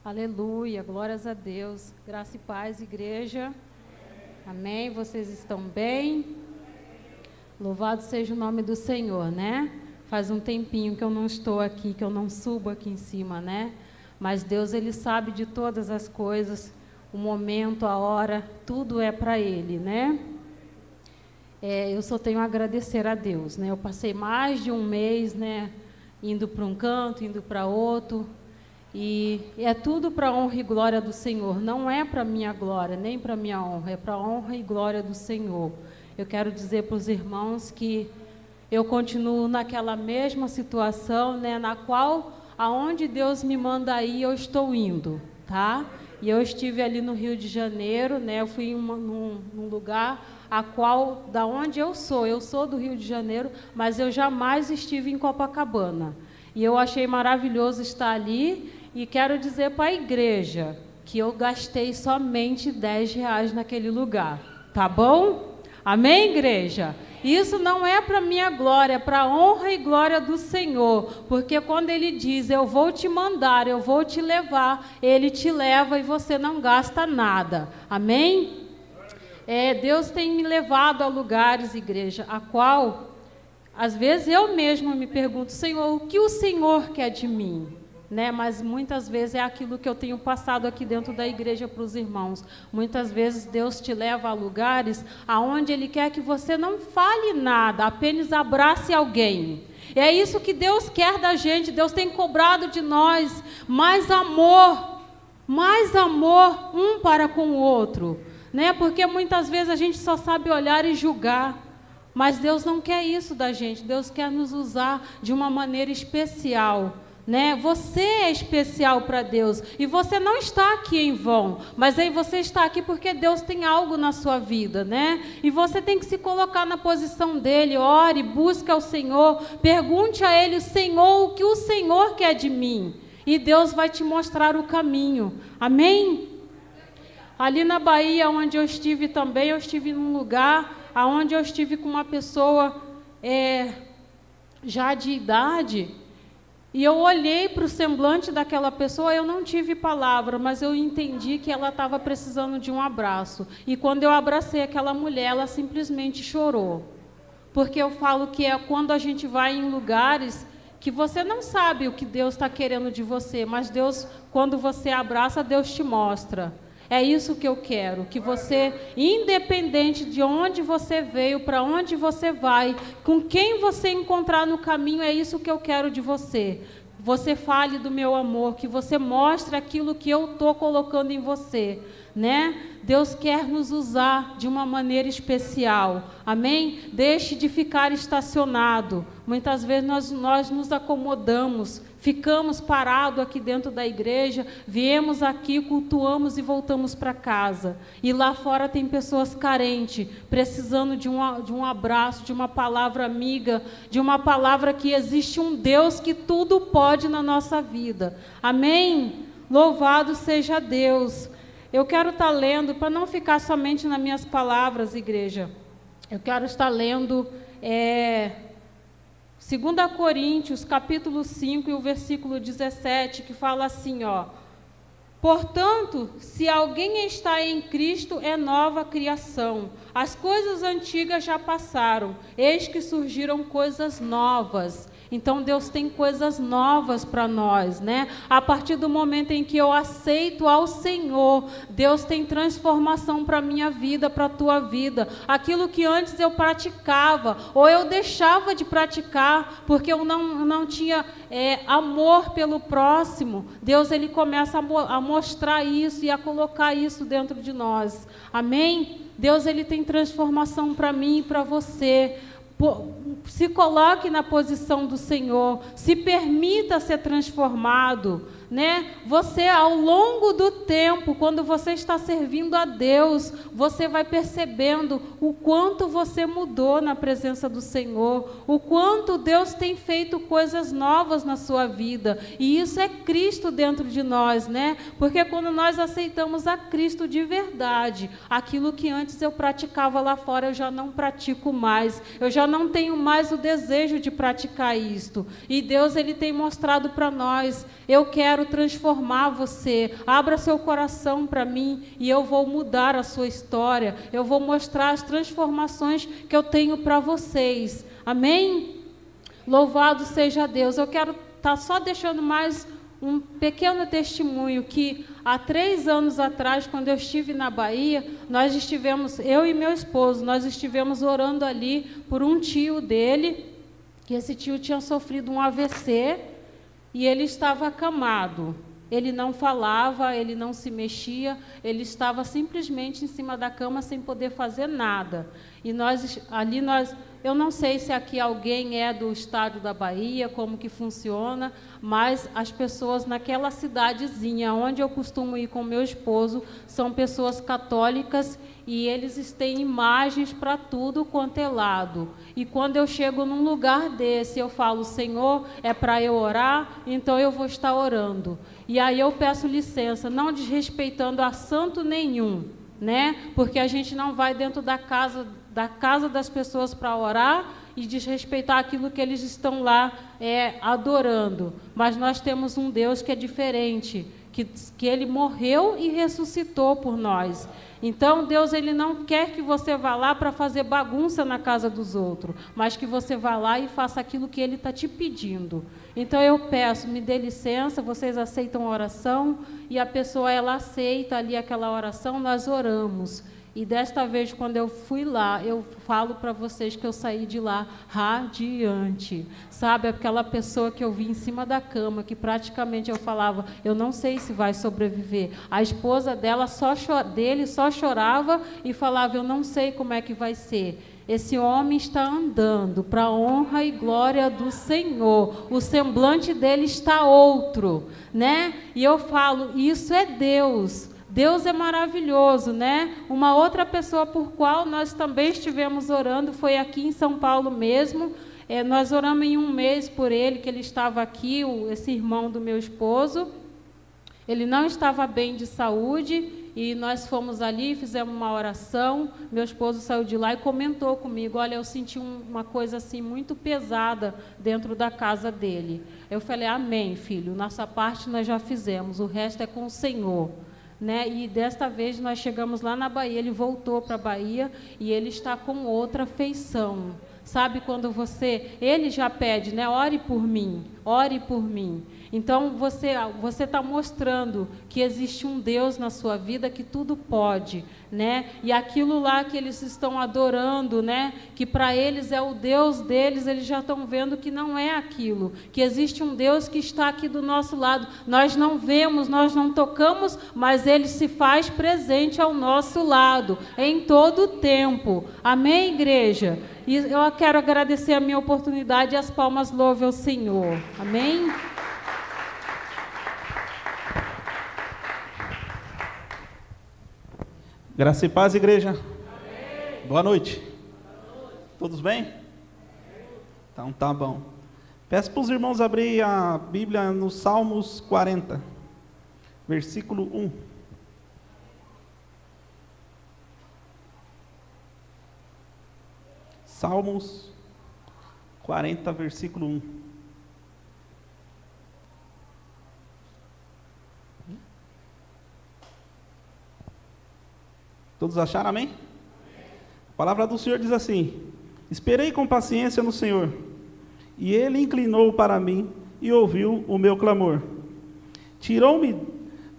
Aleluia, glórias a Deus. Graça e paz, igreja. Amém. Vocês estão bem? Louvado seja o nome do Senhor, né? Faz um tempinho que eu não estou aqui, que eu não subo aqui em cima, né? Mas Deus, Ele sabe de todas as coisas, o momento, a hora, tudo é para Ele, né? Eu só tenho a agradecer a Deus, né? Eu passei mais de um mês, né? Indo para um canto, indo para outro. E é tudo para a honra e glória do Senhor. Não é para a minha glória, nem para a minha honra. É para a honra e glória do Senhor. Eu quero dizer para os irmãos que eu continuo naquela mesma situação, né? Na qual, aonde Deus me manda ir, eu estou indo, tá? E eu estive ali no Rio de Janeiro, né? Eu fui num lugar a qual, da onde eu sou do Rio de Janeiro, mas eu jamais estive em Copacabana. E eu achei maravilhoso estar ali e quero dizer para a igreja que eu gastei somente R$10 naquele lugar, tá bom? Amém, igreja? Isso não é para minha glória, é para a honra e glória do Senhor, porque quando Ele diz, eu vou te mandar, eu vou te levar, Ele te leva e você não gasta nada, amém? Deus tem me levado a lugares, igreja, a qual, às vezes eu mesma me pergunto, Senhor, o que o Senhor quer de mim? Né? Mas muitas vezes é aquilo que eu tenho passado aqui dentro da igreja para os irmãos. Muitas vezes Deus te leva a lugares aonde Ele quer que você não fale nada, apenas abrace alguém. É isso que Deus quer da gente. Deus tem cobrado de nós mais amor um para com o outro, né? Porque muitas vezes a gente só sabe olhar e julgar. Mas Deus não quer isso da gente. Deus quer nos usar de uma maneira especial, né? Você é especial para Deus e você não está aqui em vão, mas aí você está aqui porque Deus tem algo na sua vida, né? E você tem que se colocar na posição dele, ore, busque ao Senhor, pergunte a Ele, Senhor, o que o Senhor quer de mim? E Deus vai te mostrar o caminho, amém? Ali na Bahia, onde eu estive também, eu estive num lugar onde eu estive com uma pessoa já de idade. E eu olhei para o semblante daquela pessoa, eu não tive palavra, mas eu entendi que ela estava precisando de um abraço. E quando eu abracei aquela mulher, ela simplesmente chorou. Porque eu falo que é quando a gente vai em lugares que você não sabe o que Deus está querendo de você, mas Deus, quando você abraça, Deus te mostra. É isso que eu quero, que você, independente de onde você veio, para onde você vai, com quem você encontrar no caminho, é isso que eu quero de você. Você fale do meu amor, que você mostre aquilo que eu estou colocando em você, né? Deus quer nos usar de uma maneira especial, amém? Deixe de ficar estacionado. Muitas vezes nós nos acomodamos, ficamos parados aqui dentro da igreja, viemos aqui, cultuamos e voltamos para casa. E lá fora tem pessoas carentes, precisando de um abraço, de uma palavra amiga, de uma palavra que existe um Deus que tudo pode na nossa vida. Amém? Louvado seja Deus. Eu quero estar lendo, para não ficar somente nas minhas palavras, igreja, eu quero estar lendo 2 Coríntios, capítulo 5, e o versículo 17, que fala assim, ó: portanto, se alguém está em Cristo, é nova criação. As coisas antigas já passaram, eis que surgiram coisas novas. Então, Deus tem coisas novas para nós, né? A partir do momento em que eu aceito ao Senhor, Deus tem transformação para a minha vida, para a tua vida. Aquilo que antes eu praticava, ou eu deixava de praticar, porque eu não tinha amor pelo próximo, Deus, Ele começa a mostrar isso e a colocar isso dentro de nós. Amém? Deus, Ele tem transformação para mim e para você. Se coloque na posição do Senhor, se permita ser transformado, né? Você, ao longo do tempo, quando você está servindo a Deus, você vai percebendo o quanto você mudou na presença do Senhor, o quanto Deus tem feito coisas novas na sua vida, e isso é Cristo dentro de nós, né? Porque quando nós aceitamos a Cristo de verdade, aquilo que antes eu praticava lá fora, eu já não pratico mais, eu já não tenho mais o desejo de praticar isto, e Deus, Ele tem mostrado para nós, eu quero quero transformar você. Abra seu coração para mim e eu vou mudar a sua história. Eu vou mostrar as transformações que eu tenho para vocês. Amém? Louvado seja Deus. Eu quero estar só deixando mais um pequeno testemunho que há 3 anos atrás, quando eu estive na Bahia, nós estivemos, eu e meu esposo, nós estivemos orando ali por um tio dele, que esse tio tinha sofrido um AVC e ele estava acamado. Ele não falava, ele não se mexia, ele estava simplesmente em cima da cama sem poder fazer nada. E eu não sei se aqui alguém é do estado da Bahia, como que funciona, mas as pessoas naquela cidadezinha onde eu costumo ir com meu esposo são pessoas católicas e eles têm imagens para tudo quanto é lado. E quando eu chego num lugar desse, eu falo, Senhor, é para eu orar, então eu vou estar orando. E aí eu peço licença, não desrespeitando a santo nenhum, né? Porque a gente não vai dentro da casa das pessoas para orar e desrespeitar aquilo que eles estão lá adorando. Mas nós temos um Deus que é diferente, que Ele morreu e ressuscitou por nós. Então, Deus ele não quer que você vá lá para fazer bagunça na casa dos outros, mas que você vá lá e faça aquilo que Ele está te pedindo. Então, eu peço, me dê licença, vocês aceitam a oração, e a pessoa, ela aceita ali aquela oração, nós oramos. E desta vez, quando eu fui lá, eu falo para vocês que eu saí de lá radiante. Sabe, aquela pessoa que eu vi em cima da cama, que praticamente eu falava, eu não sei se vai sobreviver. A esposa dele só chorava e falava, eu não sei como é que vai ser. Esse homem está andando para a honra e glória do Senhor. O semblante dele está outro, né? E eu falo, isso é Deus. Deus é maravilhoso, né? Uma outra pessoa por qual nós também estivemos orando foi aqui em São Paulo mesmo. Nós oramos em um mês por ele, que ele estava aqui, esse irmão do meu esposo. Ele não estava bem de saúde e nós fomos ali, fizemos uma oração. Meu esposo saiu de lá e comentou comigo, olha, eu senti uma coisa assim muito pesada dentro da casa dele. Eu falei, amém, filho, nossa parte nós já fizemos, o resto é com o Senhor. Né? E desta vez nós chegamos lá na Bahia, ele voltou para a Bahia e ele está com outra feição. Sabe quando ele já pede, né? Ore por mim, ore por mim. Então você está mostrando que existe um Deus na sua vida que tudo pode, né? E aquilo lá que eles estão adorando, né? Que para eles é o Deus deles, eles já estão vendo que não é aquilo, que existe um Deus que está aqui do nosso lado. Nós não vemos, nós não tocamos, mas Ele se faz presente ao nosso lado, em todo o tempo. Amém, igreja? E eu quero agradecer a minha oportunidade e as palmas louve ao Senhor. Amém? Graça e paz, igreja. Amém. Boa noite. Todos bem? Então tá bom. Peço para os irmãos abrir a Bíblia no Salmos 40, versículo 1. Salmos 40, versículo 1. Todos acharam, amém? A palavra do Senhor diz assim: esperei com paciência no Senhor, e Ele inclinou para mim e ouviu o meu clamor. Tirou-me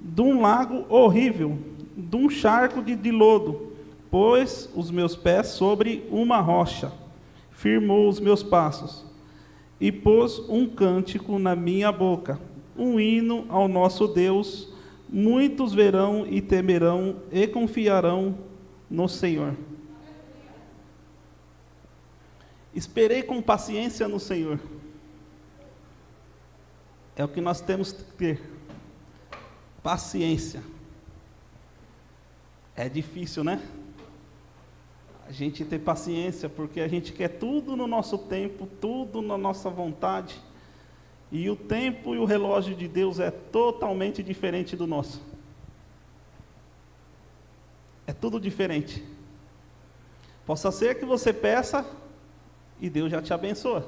de um lago horrível, de um charco de lodo, pôs os meus pés sobre uma rocha, firmou os meus passos, e pôs um cântico na minha boca, um hino ao nosso Deus. Muitos verão e temerão e confiarão no Senhor. Esperei com paciência no Senhor. É o que nós temos que ter. Paciência. É difícil, né? A gente ter paciência, porque a gente quer tudo no nosso tempo, tudo na nossa vontade. E o tempo e o relógio de Deus é totalmente diferente do nosso. É tudo diferente. Possa ser que você peça e Deus já te abençoa.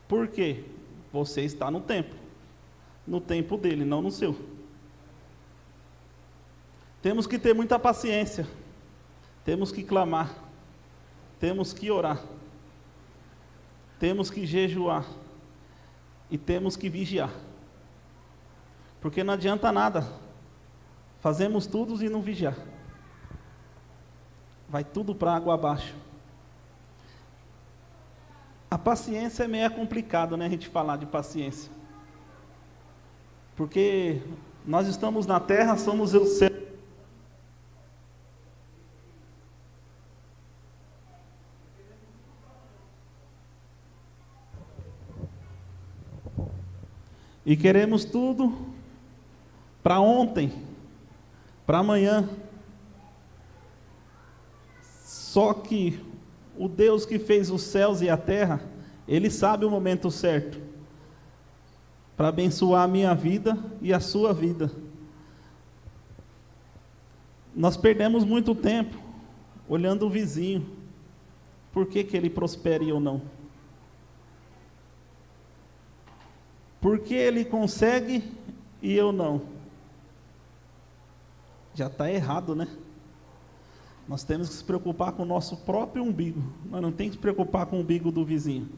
Por quê? Você está no tempo. no tempo dele, não no seu. Temos que ter muita paciência, temos que clamar, temos que orar, temos que jejuar e temos que vigiar. Porque não adianta nada, fazemos tudo e não vigiar. Vai tudo para água abaixo. A paciência é meio complicado, né, a gente falar de paciência. Porque nós estamos na terra, somos o céu. E queremos tudo para ontem, para amanhã. Só que o Deus que fez os céus e a terra, Ele sabe o momento certo para abençoar a minha vida e a sua vida. Nós perdemos muito tempo olhando o vizinho, por que ele prospera e eu não? Por que ele consegue e eu não? Já está errado, né? Nós temos que se preocupar com o nosso próprio umbigo. Nós não temos que se preocupar com o umbigo do vizinho.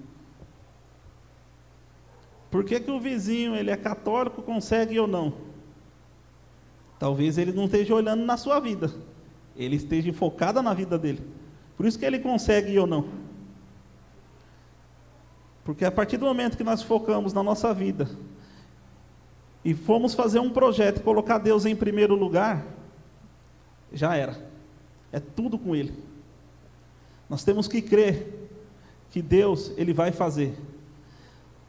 Por que o vizinho, ele é católico, consegue e eu não? Talvez ele não esteja olhando na sua vida. Ele esteja focado na vida dele. Por isso que ele consegue e eu não. Porque a partir do momento que nós focamos na nossa vida e fomos fazer um projeto e colocar Deus em primeiro lugar, já era. É tudo com Ele. Nós temos que crer que Deus, Ele vai fazer,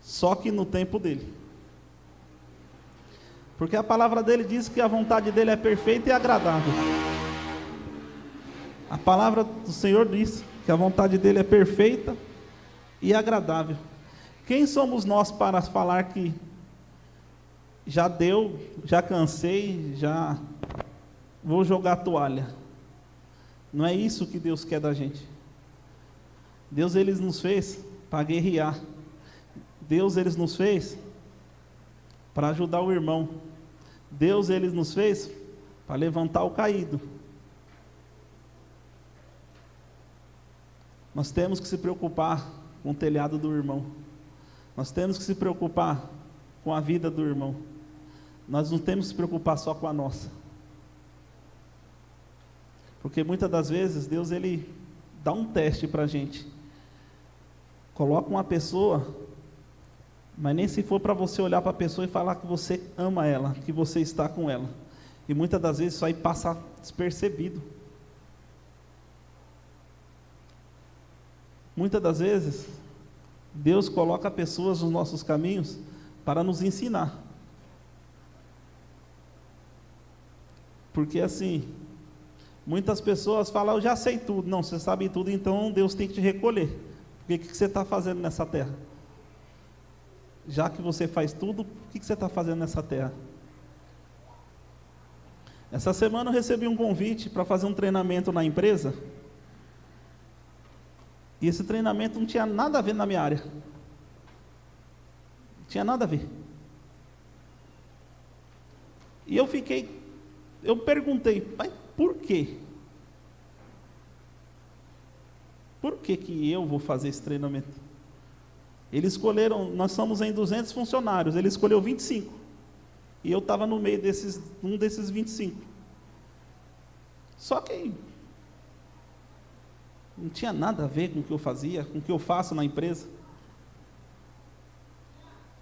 só que no tempo dEle. Porque a palavra dEle diz que a vontade dEle é perfeita e agradável. A palavra do Senhor diz que a vontade dEle é perfeita e agradável. Quem somos nós para falar que já deu, já cansei, já vou jogar a toalha? Não é isso que Deus quer da gente. Deus, Ele nos fez para guerrear. Deus, Ele nos fez para ajudar o irmão. Deus, Ele nos fez para levantar o caído. Nós temos que se preocupar com o telhado do irmão. Nós temos que se preocupar com a vida do irmão. Nós não temos que se preocupar só com a nossa. Porque muitas das vezes Deus, Ele dá um teste para a gente. Coloca uma pessoa, mas nem se for para você olhar para a pessoa e falar que você ama ela, que você está com ela. E muitas das vezes isso aí passa despercebido. Muitas das vezes Deus coloca pessoas nos nossos caminhos para nos ensinar. Porque assim, muitas pessoas falam, eu já sei tudo. Não, você sabe tudo, então Deus tem que te recolher. Porque o que você está fazendo nessa terra? Já que você faz tudo, o que você está fazendo nessa terra? Essa semana eu recebi um convite para fazer um treinamento na empresa. E esse treinamento não tinha nada a ver na minha área. Não tinha nada a ver. E eu perguntei, mas por quê? Por que eu vou fazer esse treinamento? Eles escolheram, nós somos em 200 funcionários, ele escolheu 25. E eu estava no meio um desses 25. Só que não tinha nada a ver com o que eu fazia, com o que eu faço na empresa.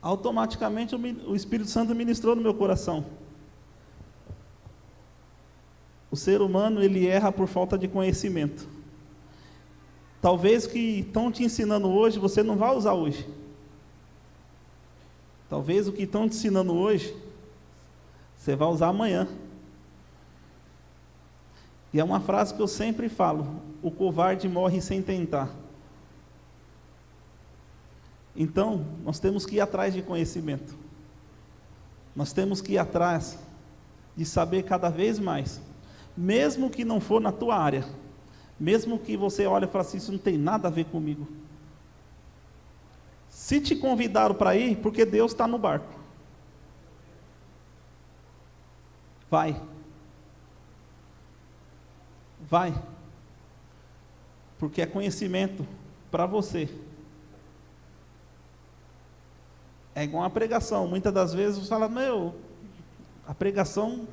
Automaticamente o Espírito Santo ministrou no meu coração. O ser humano, ele erra por falta de conhecimento. Talvez o que estão te ensinando hoje, você não vai usar hoje. Talvez o que estão te ensinando hoje, você vai usar amanhã. E é uma frase que eu sempre falo, o covarde morre sem tentar. Então, nós temos que ir atrás de conhecimento. Nós temos que ir atrás de saber cada vez mais. Mesmo que não for na tua área. Mesmo que você olhe e fale assim, isso não tem nada a ver comigo. Se te convidaram para ir, porque Deus está no barco. Vai. Vai. Porque é conhecimento para você. É igual uma pregação. Muitas das vezes você fala, a pregação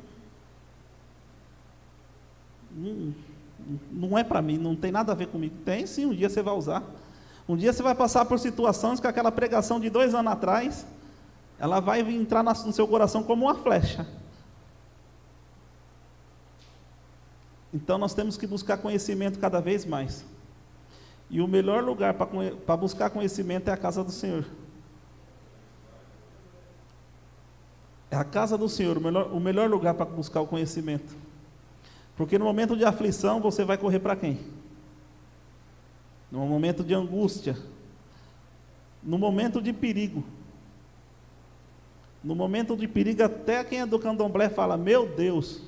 não é para mim, não tem nada a ver comigo. Tem sim, um dia você vai usar. Um dia você vai passar por situações que aquela pregação de 2 anos atrás, ela vai entrar no seu coração como uma flecha. Então nós temos que buscar conhecimento cada vez mais. E o melhor lugar para buscar conhecimento é a casa do Senhor. É a casa do Senhor, o melhor lugar para buscar o conhecimento. Porque no momento de aflição, você vai correr para quem? No momento de angústia, no momento de perigo. No momento de perigo, até quem é do candomblé fala, meu Deus.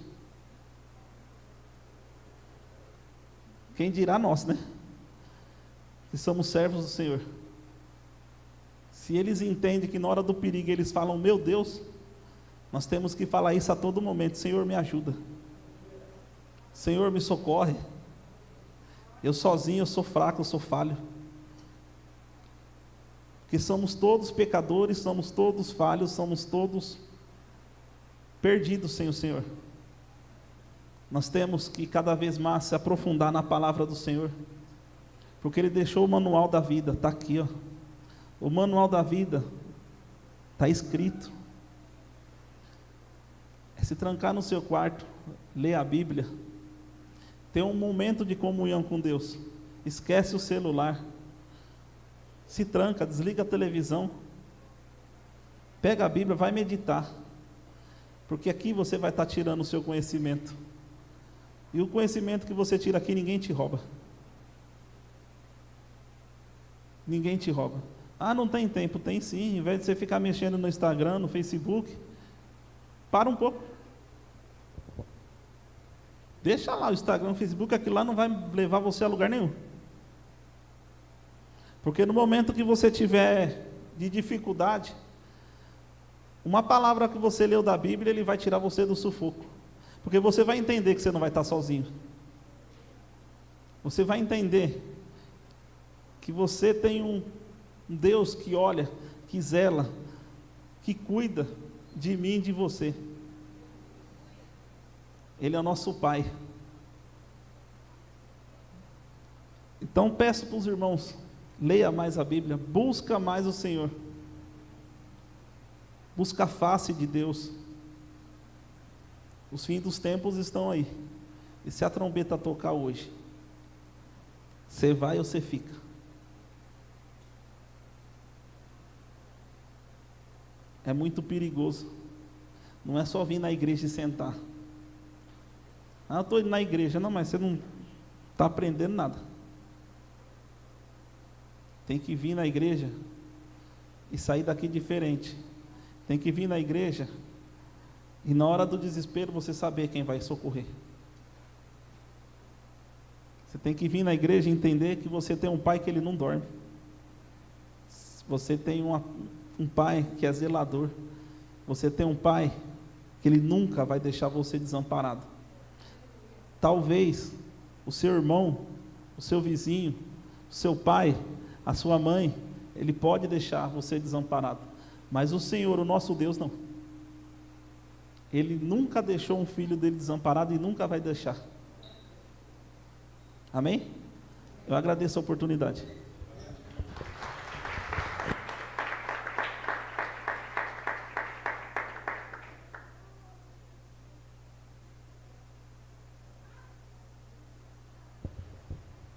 Quem dirá nós, né? Que somos servos do Senhor. Se eles entendem que na hora do perigo eles falam, meu Deus, nós temos que falar isso a todo momento, Senhor, me ajuda. Senhor, me socorre. Eu sozinho, eu sou fraco, eu sou falho. Porque somos todos pecadores, somos todos falhos, somos todos perdidos sem o Senhor. Nós temos que cada vez mais se aprofundar na palavra do Senhor. Porque Ele deixou o manual da vida, está aqui, ó. O manual da vida está escrito. É se trancar no seu quarto, ler a Bíblia, ter um momento de comunhão com Deus, esquece o celular, se tranca, desliga a televisão, pega a Bíblia, vai meditar, porque aqui você vai estar tirando o seu conhecimento, e o conhecimento que você tira aqui, ninguém te rouba. Ninguém te rouba. Ah, não tem tempo? Tem sim. Em vez de você ficar mexendo no Instagram, no Facebook, para um pouco. Deixa lá o Instagram, o Facebook, aquilo lá não vai levar você a lugar nenhum. Porque no momento que você tiver de dificuldade, uma palavra que você leu da Bíblia, ele vai tirar você do sufoco. Porque você vai entender que você não vai estar sozinho. Você vai entender que você tem um Deus que olha, que zela, que cuida de mim e de você. Ele é o nosso Pai. Então peço para os irmãos, leia mais a Bíblia, busca mais o Senhor. Busca a face de Deus. Os fins dos tempos estão aí. E se a trombeta tocar hoje, você vai ou você fica? É muito perigoso. Não é só vir na igreja e sentar. Ah, eu estou indo na igreja. Não, mas você não está aprendendo nada. Tem que vir na igreja e sair daqui diferente. Tem que vir na igreja e na hora do desespero você saber quem vai socorrer. Você tem que vir na igreja e entender que você tem um pai que ele não dorme. Você tem um pai que é zelador. Você tem um pai que ele nunca vai deixar você desamparado. Talvez o seu irmão, o seu vizinho, o seu pai, a sua mãe, ele pode deixar você desamparado. Mas o Senhor, o nosso Deus, não. Ele nunca deixou um filho dele desamparado e nunca vai deixar. Amém? Eu agradeço a oportunidade.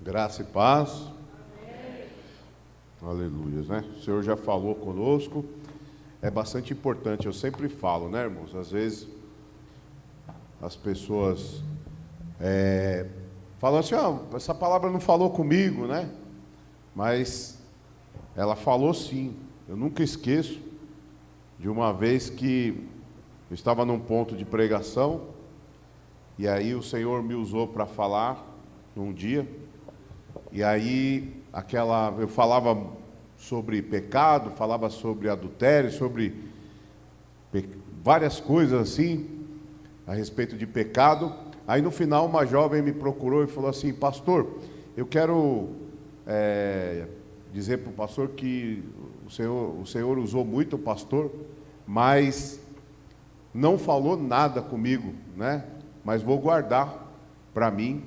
Graça e paz. Aleluia, né? O Senhor já falou conosco. É bastante importante, eu sempre falo, né, irmãos? Às vezes as pessoas falam assim, essa palavra não falou comigo, né? Mas ela falou sim. Eu nunca esqueço de uma vez que eu estava num ponto de pregação, e aí o Senhor me usou para falar num dia, e aí eu falava sobre pecado, falava sobre adultério, sobre várias coisas assim. a respeito de pecado. Aí no final uma jovem me procurou e falou assim: pastor, eu quero dizer para o pastor que o Senhor usou muito o pastor, mas não falou nada comigo, né? Mas vou guardar para mim.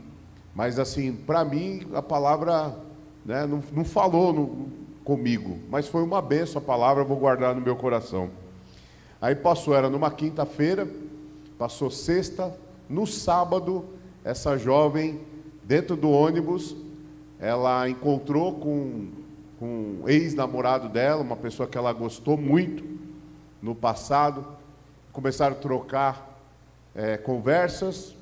Mas assim, para mim a palavra, né, não falou comigo, mas foi uma bênção a palavra, vou guardar no meu coração. Aí passou, era numa quinta-feira, passou sexta, no sábado, essa jovem, dentro do ônibus, ela encontrou com o ex-namorado dela, uma pessoa que ela gostou muito no passado, começaram a trocar conversas,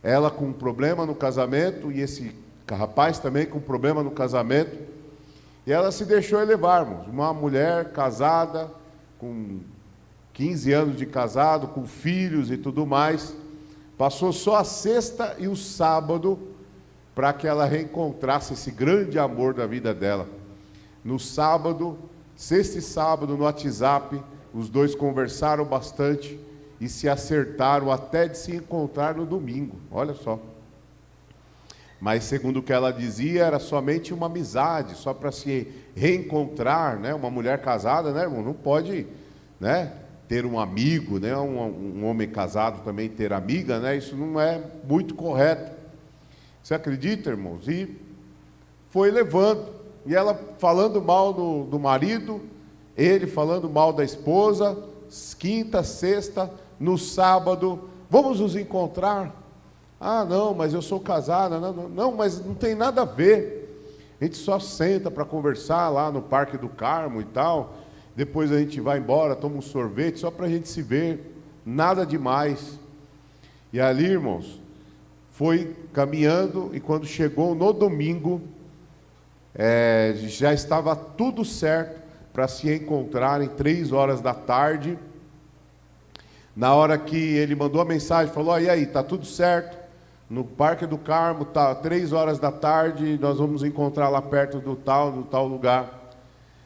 ela com um problema no casamento, e esse rapaz também com um problema no casamento, e ela se deixou levar, irmãos. Uma mulher casada, com 15 anos de casado, com filhos e tudo mais, passou só a sexta e o sábado para que ela reencontrasse esse grande amor da vida dela. No sábado, sexta e sábado, no WhatsApp, os dois conversaram bastante e se acertaram até de se encontrar no domingo, olha só. Mas segundo o que ela dizia, era somente uma amizade, só para se reencontrar, né? Uma mulher casada, né, irmão? Não pode, né, ter um amigo, né? Um homem casado também ter amiga, né? Isso não é muito correto. Você acredita, irmãos? E foi levando, e ela falando mal do marido, ele falando mal da esposa, quinta, sexta, no sábado, vamos nos encontrar. Ah, não, mas eu sou casada. Não, mas não tem nada a ver. A gente só senta para conversar lá no Parque do Carmo e tal. Depois a gente vai embora, toma um sorvete, só para a gente se ver. Nada demais. E ali, irmãos, foi caminhando, e quando chegou no domingo, já estava tudo certo para se encontrarem 3 horas da tarde. Na hora que ele mandou a mensagem, falou: e aí, está tudo certo? No Parque do Carmo, tá 3 horas da tarde, nós vamos encontrar lá perto do tal lugar.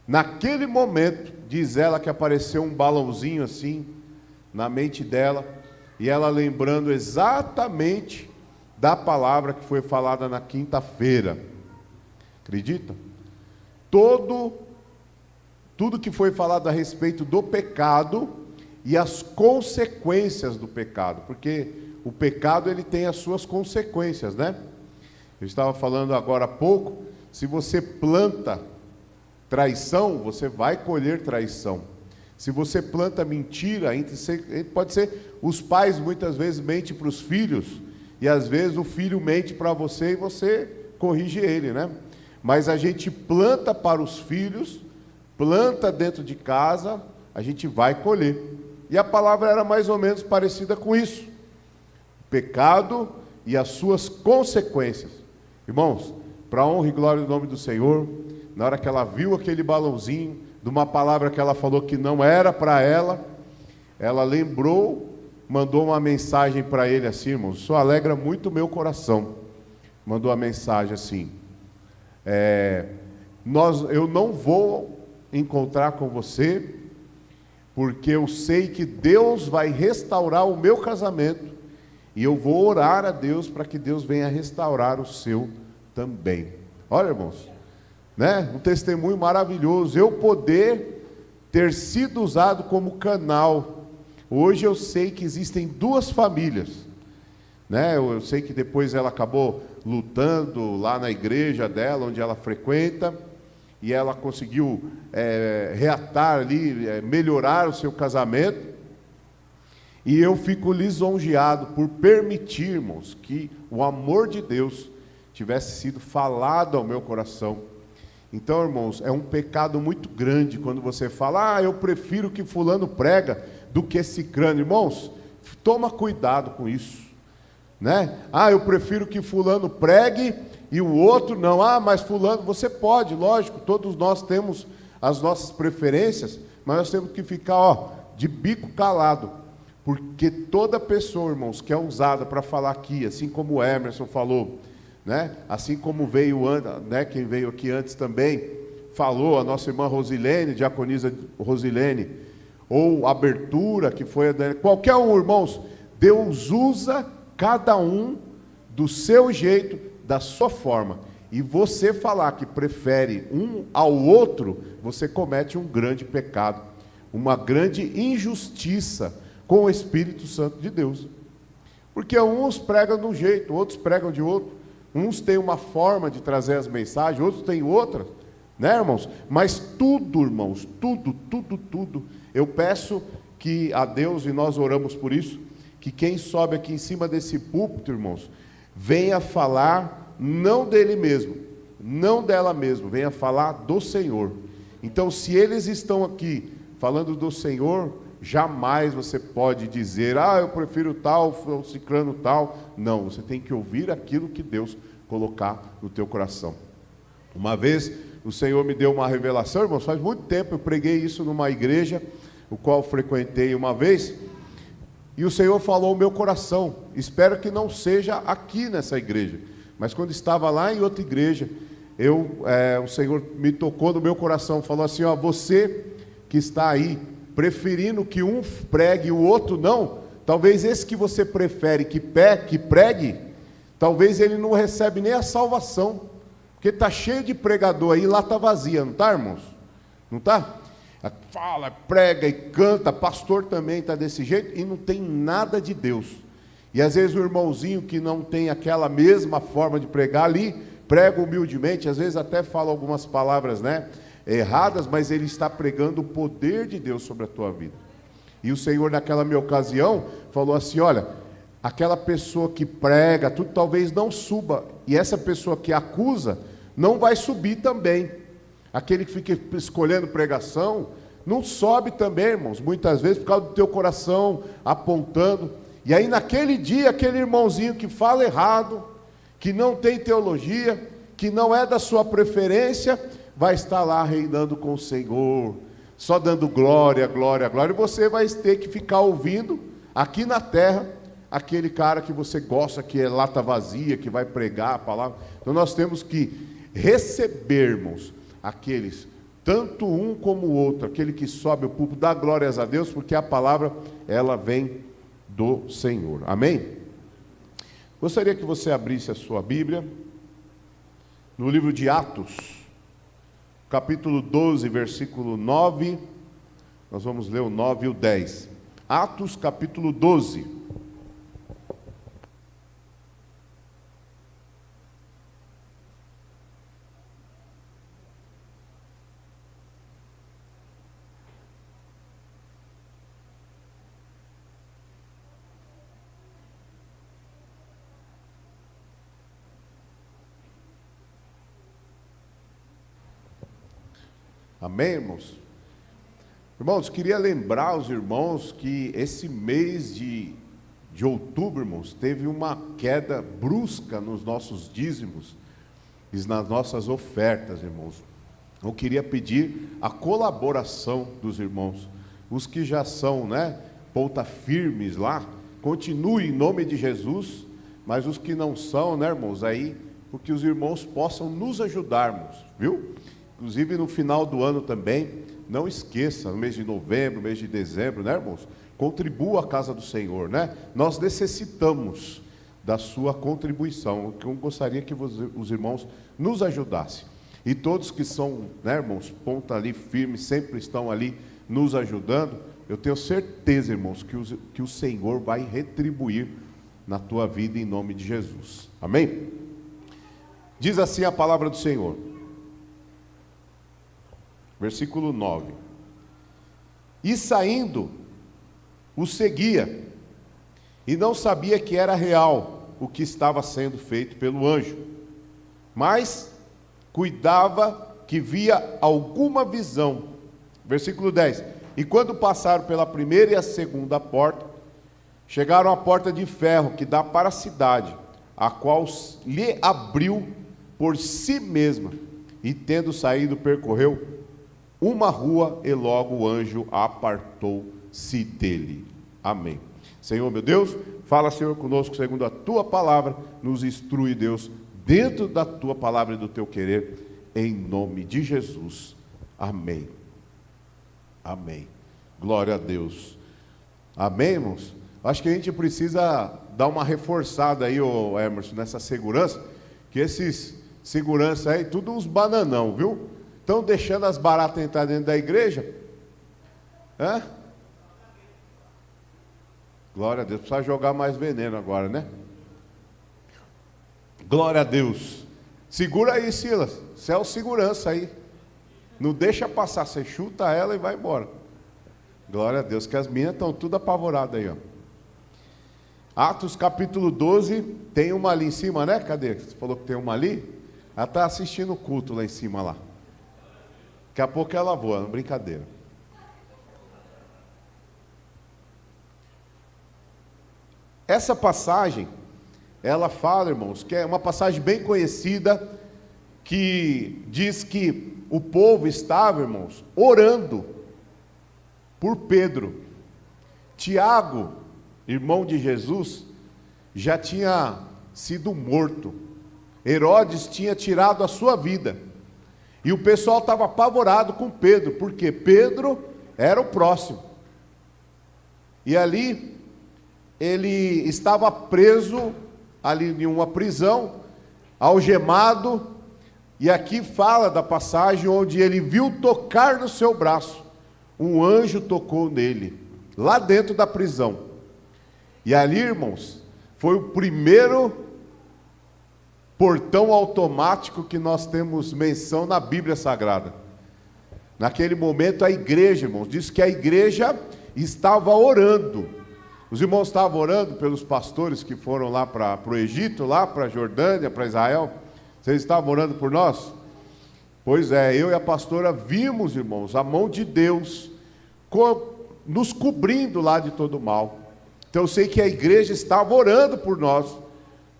Naquele momento, diz ela que apareceu um balãozinho assim, na mente dela, e ela lembrando exatamente da palavra que foi falada na quinta-feira. Acredita? Tudo que foi falado a respeito do pecado e as consequências do pecado, porque o pecado ele tem as suas consequências, né? Eu estava falando agora há pouco, se você planta traição, você vai colher traição. Se você planta mentira, pode ser, os pais muitas vezes mentem para os filhos, e às vezes o filho mente para você e você corrige ele, né? Mas a gente planta para os filhos, planta dentro de casa, a gente vai colher. E a palavra era mais ou menos parecida com isso. Pecado e as suas consequências. Irmãos, para a honra e glória do nome do Senhor, na hora que ela viu aquele balãozinho, de uma palavra que ela falou que não era para ela, ela lembrou, mandou uma mensagem para ele assim, irmãos, isso alegra muito o meu coração. Mandou uma mensagem assim: eu não vou encontrar com você, porque eu sei que Deus vai restaurar o meu casamento, e eu vou orar a Deus para que Deus venha restaurar o seu também. Olha, irmãos, né? Um testemunho maravilhoso, eu poder ter sido usado como canal. Hoje eu sei que existem 2 famílias, né? Eu sei que depois ela acabou lutando lá na igreja dela, onde ela frequenta, e ela conseguiu reatar ali, melhorar o seu casamento. E eu fico lisonjeado por permitir, irmãos, que o amor de Deus tivesse sido falado ao meu coração. Então, irmãos, é um pecado muito grande quando você fala: eu prefiro que fulano prega do que cicrano. Irmãos, toma cuidado com isso, né? Eu prefiro que fulano pregue e o outro não. Mas fulano, você pode, lógico, todos nós temos as nossas preferências, mas nós temos que ficar, de bico calado, porque toda pessoa, irmãos, que é usada para falar aqui, assim como o Emerson falou, né? Assim como veio, né, quem veio aqui antes também, falou, a nossa irmã Rosilene, diaconisa Rosilene, ou abertura, que foi, qualquer um, irmãos, Deus usa cada um do seu jeito, da sua forma. E você falar que prefere um ao outro, você comete um grande pecado, uma grande injustiça com o Espírito Santo de Deus. Porque uns pregam de um jeito, outros pregam de outro. Uns têm uma forma de trazer as mensagens, outros têm outra, né, irmãos? Mas tudo, irmãos, tudo. Eu peço que a Deus, e nós oramos por isso, que quem sobe aqui em cima desse púlpito, irmãos, venha falar não dele mesmo, não dela mesmo, venha falar do Senhor. Então, se eles estão aqui falando do Senhor, jamais você pode dizer, eu prefiro tal, o ciclano tal. Não, você tem que ouvir aquilo que Deus colocar no teu coração. Uma vez, o Senhor me deu uma revelação, irmãos, faz muito tempo, eu preguei isso numa igreja, o qual frequentei uma vez, e o Senhor falou ao meu coração, espero que não seja aqui nessa igreja, mas quando estava lá em outra igreja, o Senhor me tocou no meu coração, falou assim, você que está aí, preferindo que um pregue e o outro não, talvez esse que você prefere que pregue, talvez ele não recebe nem a salvação, porque está cheio de pregador aí, lá está vazia, não está, irmãos? Não está? Fala, prega e canta, pastor também está desse jeito, e não tem nada de Deus. E às vezes o irmãozinho que não tem aquela mesma forma de pregar ali, prega humildemente, às vezes até fala algumas palavras, né, erradas, mas ele está pregando o poder de Deus sobre a tua vida. E o Senhor naquela minha ocasião falou assim, olha, aquela pessoa que prega, tudo talvez não suba, e essa pessoa que acusa, não vai subir também. Aquele que fica escolhendo pregação, não sobe também, irmãos, muitas vezes por causa do teu coração apontando. E aí naquele dia, aquele irmãozinho que fala errado, que não tem teologia, que não é da sua preferência, vai estar lá reinando com o Senhor, só dando glória, glória, glória, e você vai ter que ficar ouvindo, aqui na terra, aquele cara que você gosta, que é lata vazia, que vai pregar a palavra. Então nós temos que recebermos aqueles, tanto um como o outro, aquele que sobe o púlpito, dá glórias a Deus, porque a palavra, ela vem do Senhor. Amém? Gostaria que você abrisse a sua Bíblia, no livro de Atos, capítulo 12, versículo 9, nós vamos ler o 9 e o 10. Atos, capítulo 12. Amém, irmãos? Irmãos, queria lembrar os irmãos que esse mês de outubro, irmãos, teve uma queda brusca nos nossos dízimos e nas nossas ofertas, irmãos. Eu queria pedir a colaboração dos irmãos, os que já são, ponta firmes lá, continue em nome de Jesus, mas os que não são, irmãos, aí, porque os irmãos possam nos ajudarmos, viu? Inclusive no final do ano também, não esqueça, no mês de novembro, mês de dezembro, irmãos? Contribua à casa do Senhor, Nós necessitamos da sua contribuição, que eu gostaria que os irmãos nos ajudassem. E todos que são, irmãos, ponta ali firme, sempre estão ali nos ajudando, eu tenho certeza, irmãos, que o Senhor vai retribuir na tua vida em nome de Jesus. Amém? Diz assim a palavra do Senhor. Versículo 9. E saindo, o seguia, e não sabia que era real o que estava sendo feito pelo anjo, mas cuidava que via alguma visão. Versículo 10. E quando passaram pela primeira e a segunda porta, chegaram à porta de ferro que dá para a cidade, a qual lhe abriu por si mesma, e tendo saído percorreu uma rua, e logo o anjo apartou-se dele. Amém. Senhor meu Deus, fala, Senhor, conosco segundo a tua palavra, nos instrui, Deus, dentro da tua palavra e do teu querer, em nome de Jesus. Amém. Amém. Glória a Deus. Amém, irmãos? Acho que a gente precisa dar uma reforçada aí, ô Emerson, nessa segurança, que esses segurança aí, tudo uns bananão, viu? Estão deixando as baratas entrar dentro da igreja. Hã? Glória a Deus, precisa jogar mais veneno agora, né? Glória a Deus. Segura aí, Silas. Você é o segurança aí. Não deixa passar, você chuta ela e vai embora. Glória a Deus, que as meninas estão tudo apavoradas aí, ó. Atos capítulo 12, tem uma ali em cima, né? Cadê? Você falou que tem uma ali? Ela está assistindo o culto lá em cima, lá. Daqui a pouco ela voa, não, brincadeira. Essa passagem, ela fala, irmãos, que é uma passagem bem conhecida, que diz que o povo estava, irmãos, orando por Pedro. Tiago, irmão de Jesus, já tinha sido morto. Herodes tinha tirado a sua vida. E o pessoal estava apavorado com Pedro, porque Pedro era o próximo. E ali ele estava preso ali em uma prisão, algemado, e aqui fala da passagem onde ele viu tocar no seu braço. Um anjo tocou nele, lá dentro da prisão. E ali, irmãos, foi o primeiro portão automático que nós temos menção na Bíblia Sagrada. Naquele momento a igreja, irmãos, diz que a igreja estava orando. Os irmãos estavam orando pelos pastores que foram lá para o Egito, lá para a Jordânia, para Israel. Vocês estavam orando por nós? Pois é, eu e a pastora vimos, irmãos, a mão de Deus nos cobrindo lá de todo mal. Então eu sei que a igreja estava orando por nós,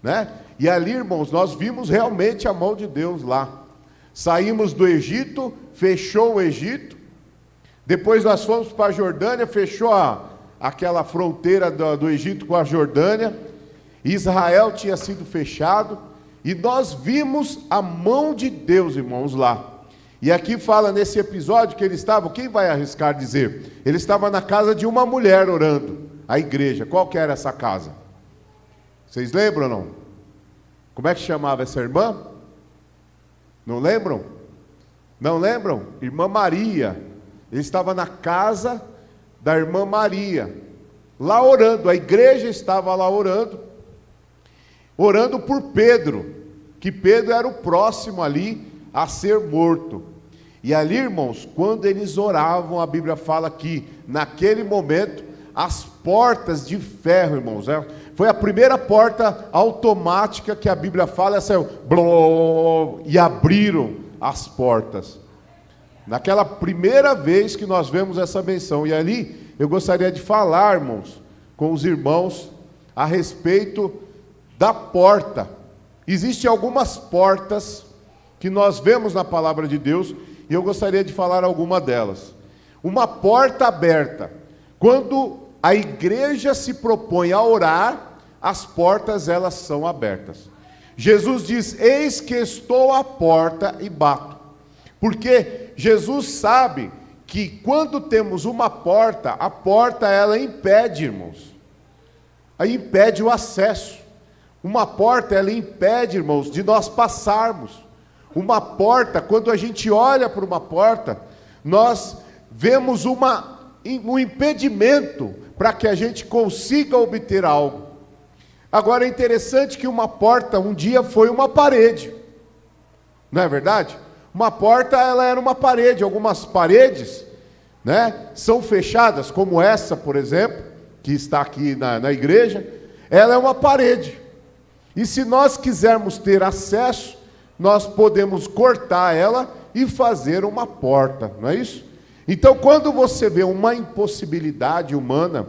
né? E ali, irmãos, nós vimos realmente a mão de Deus lá. Saímos do Egito, fechou o Egito. Depois nós fomos para a Jordânia, fechou aquela fronteira do Egito com a Jordânia. Israel tinha sido fechado. E nós vimos a mão de Deus, irmãos, lá. E aqui fala nesse episódio que ele estava, quem vai arriscar dizer? Ele estava na casa de uma mulher orando, a igreja. Qual que era essa casa? Vocês lembram ou não? Como é que chamava essa irmã? Não lembram? Não lembram? Irmã Maria. Ele estava na casa da irmã Maria, lá orando. A igreja estava lá orando por Pedro, que Pedro era o próximo ali a ser morto. E ali, irmãos, quando eles oravam, a Bíblia fala que naquele momento as portas de ferro, irmãos, foi a primeira porta automática que a Bíblia fala, saiu e abriram as portas. Naquela primeira vez que nós vemos essa menção. E ali eu gostaria de falar, irmãos, com os irmãos a respeito da porta. Existem algumas portas que nós vemos na palavra de Deus e eu gostaria de falar alguma delas. Uma porta aberta. Quando a igreja se propõe a orar, as portas elas são abertas. Jesus diz: eis que estou à porta e bato. Porque Jesus sabe que quando temos uma porta, a porta ela impede, irmãos. Aí impede o acesso. Uma porta ela impede, irmãos, de nós passarmos. Uma porta, quando a gente olha para uma porta, nós vemos um impedimento para que a gente consiga obter algo. Agora é interessante que uma porta um dia foi uma parede. Não é verdade? Uma porta ela era uma parede. Algumas paredes, né, são fechadas, como essa, por exemplo, que está aqui na igreja. Ela é uma parede. E se nós quisermos ter acesso, nós podemos cortar ela e fazer uma porta, não é isso? Então, quando você vê uma impossibilidade humana,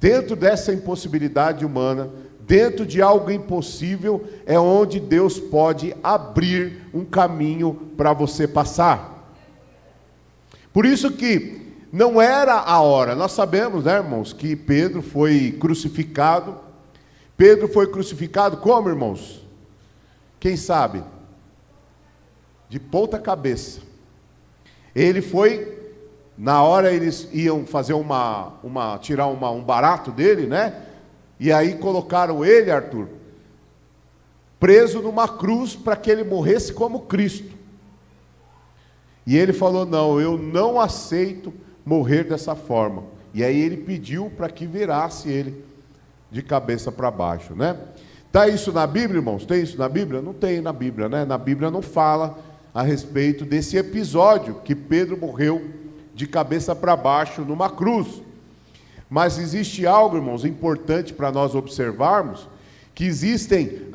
dentro dessa impossibilidade humana, dentro de algo impossível, é onde Deus pode abrir um caminho para você passar. Por isso que não era a hora. Nós sabemos, né, irmãos, que Pedro foi crucificado. Pedro foi crucificado como, irmãos? Quem sabe? De ponta cabeça. Ele foi na hora eles iam fazer tirar um barato dele, né? E aí colocaram ele, Arthur, preso numa cruz para que ele morresse como Cristo. E ele falou: não, eu não aceito morrer dessa forma. E aí ele pediu para que virasse ele de cabeça para baixo, né? Está isso na Bíblia, irmãos? Tem isso na Bíblia? Não tem na Bíblia, né? Na Bíblia não fala a respeito desse episódio que Pedro morreu de cabeça para baixo numa cruz. Mas existe algo, irmãos, importante para nós observarmos, que existem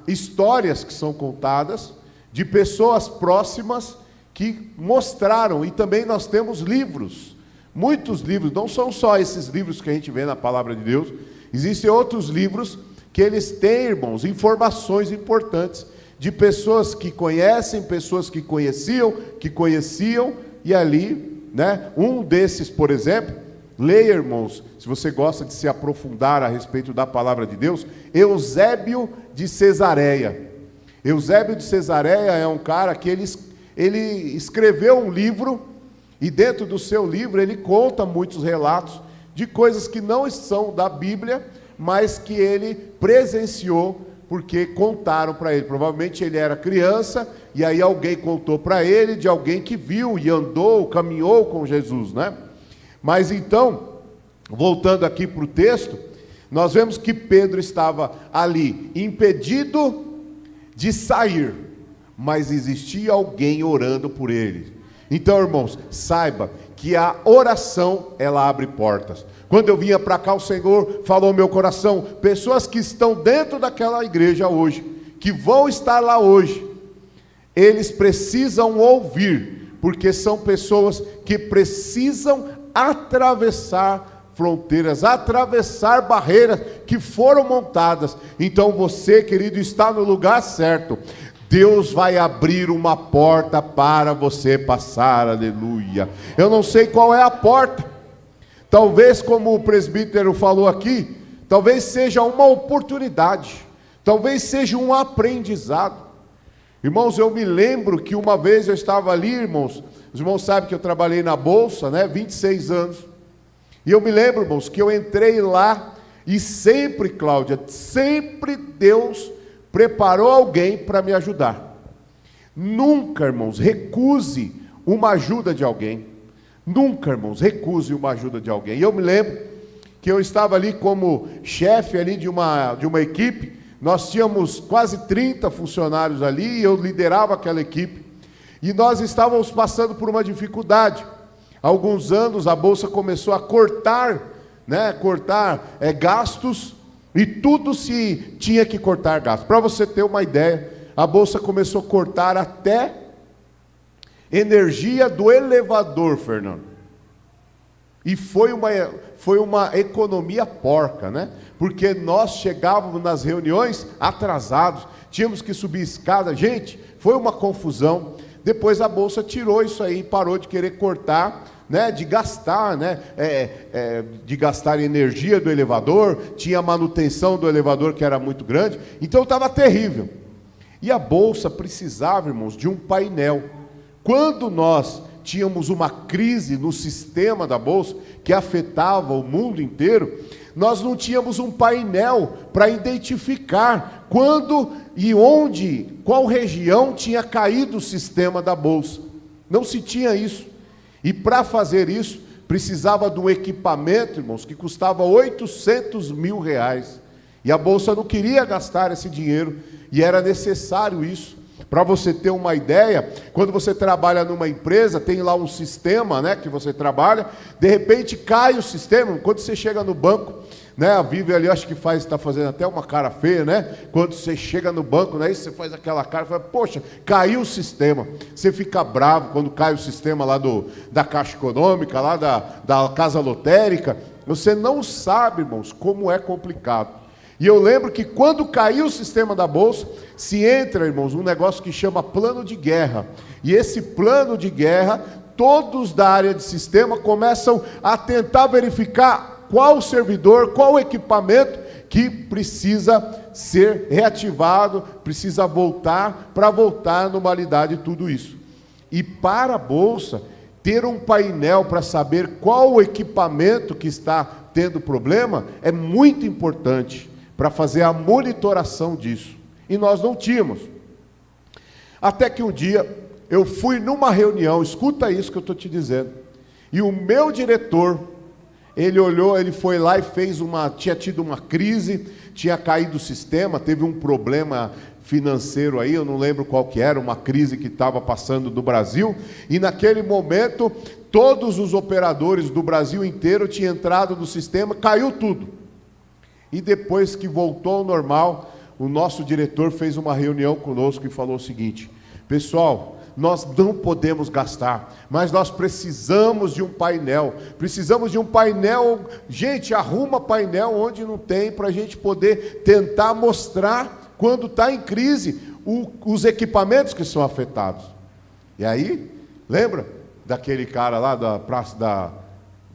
histórias que são contadas de pessoas próximas que mostraram, e também nós temos livros, muitos livros, não são só esses livros que a gente vê na Palavra de Deus, existem outros livros que eles têm, irmãos, informações importantes de pessoas que conhecem, pessoas que conheciam, e ali, né, um desses, por exemplo, leia, irmãos, se você gosta de se aprofundar a respeito da Palavra de Deus, Eusébio de Cesareia. Eusébio de Cesareia é um cara que ele escreveu um livro, e dentro do seu livro ele conta muitos relatos de coisas que não são da Bíblia, mas que ele presenciou, porque contaram para ele. Provavelmente ele era criança, e aí alguém contou para ele, de alguém que viu e andou, caminhou com Jesus, né? Mas então, voltando aqui para o texto, nós vemos que Pedro estava ali, impedido de sair, mas existia alguém orando por ele. Então, irmãos, saiba que a oração, ela abre portas. Quando eu vinha para cá, o Senhor falou ao meu coração, pessoas que estão dentro daquela igreja hoje, que vão estar lá hoje, eles precisam ouvir, porque são pessoas que precisam atravessar fronteiras, atravessar barreiras que foram montadas. Então você, querido, está no lugar certo. Deus vai abrir uma porta para você passar, aleluia. Eu não sei qual é a porta, talvez, como o presbítero falou aqui, talvez seja uma oportunidade, talvez seja um aprendizado. Irmãos, eu me lembro que uma vez eu estava ali, irmãos, os irmãos sabem que eu trabalhei na Bolsa, né, 26 anos, e eu me lembro, irmãos, que eu entrei lá, e sempre, Cláudia, sempre Deus preparou alguém para me ajudar. Nunca, irmãos, recuse uma ajuda de alguém. Nunca, irmãos, recuse uma ajuda de alguém. E eu me lembro que eu estava ali como chefe ali de uma equipe. Nós tínhamos quase 30 funcionários ali, e eu liderava aquela equipe. E nós estávamos passando por uma dificuldade. Há alguns anos a Bolsa começou a cortar gastos, e tudo se tinha que cortar gastos. Para você ter uma ideia, a Bolsa começou a cortar até energia do elevador, Fernando. E foi uma economia porca, né? Porque nós chegávamos nas reuniões atrasados, tínhamos que subir escada. Gente, foi uma confusão. Depois a Bolsa tirou isso aí, parou de querer cortar, né, de gastar, né, de gastar energia do elevador, tinha manutenção do elevador que era muito grande, então estava terrível. E a Bolsa precisava, irmãos, de um painel. Quando nós tínhamos uma crise no sistema da Bolsa, que afetava o mundo inteiro, nós não tínhamos um painel para identificar quando e onde, qual região tinha caído o sistema da Bolsa. Não se tinha isso. E para fazer isso, precisava de um equipamento, irmãos, que custava 800 mil reais. E a Bolsa não queria gastar esse dinheiro, e era necessário isso. Para você ter uma ideia, quando você trabalha numa empresa, tem lá um sistema, né, que você trabalha, de repente cai o sistema, quando você chega no banco, né, a Vivi ali, acho que está fazendo até uma cara feia, né, quando você chega no banco, né, você faz aquela cara, fala, poxa, caiu o sistema, você fica bravo quando cai o sistema lá da Caixa Econômica, lá da Casa Lotérica, você não sabe, irmãos, como é complicado. E eu lembro que quando caiu o sistema da Bolsa, se entra, irmãos, um negócio que chama plano de guerra. E esse plano de guerra, todos da área de sistema começam a tentar verificar qual servidor, qual equipamento que precisa ser reativado, precisa voltar, para voltar à normalidade tudo isso. E para a Bolsa, ter um painel para saber qual o equipamento que está tendo problema é muito importante para fazer a monitoração disso. E nós não tínhamos. Até que um dia eu fui numa reunião, escuta isso que eu estou te dizendo, e o meu diretor, ele olhou, ele foi lá e tinha tido uma crise, tinha caído o sistema, teve um problema financeiro aí, eu não lembro qual que era, uma crise que estava passando do Brasil, e naquele momento, todos os operadores do Brasil inteiro tinham entrado no sistema, caiu tudo. E depois que voltou ao normal, o nosso diretor fez uma reunião conosco e falou o seguinte: pessoal, nós não podemos gastar, mas nós precisamos de um painel, gente, arruma painel onde não tem, para a gente poder tentar mostrar, quando está em crise, os equipamentos que são afetados. E aí, lembra daquele cara lá da praça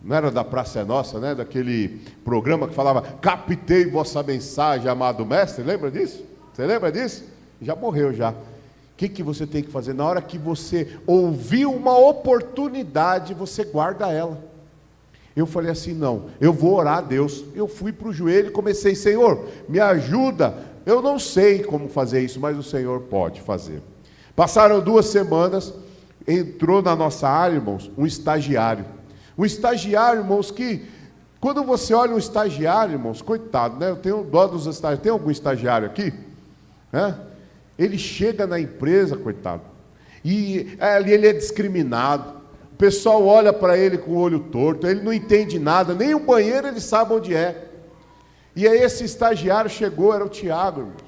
não era da Praça é Nossa, né? Daquele programa que falava, captei vossa mensagem, amado mestre, lembra disso? Você lembra disso? Já morreu já. O que você tem que fazer? Na hora que você ouvir uma oportunidade, você guarda ela. Eu falei assim, não, eu vou orar a Deus. Eu fui para o joelho e comecei, Senhor, me ajuda. Eu não sei como fazer isso, mas o Senhor pode fazer. Passaram 2 semanas, entrou na nossa área, irmãos, um estagiário. Um estagiário, irmãos, que quando você olha um estagiário, irmãos, coitado, né? Eu tenho dó dos estagiários. Tem algum estagiário aqui? Ele chega na empresa, coitado, e ali ele é discriminado. O pessoal olha para ele com o olho torto, ele não entende nada, nem o banheiro ele sabe onde é. E aí esse estagiário chegou, era o Tiago, irmãos.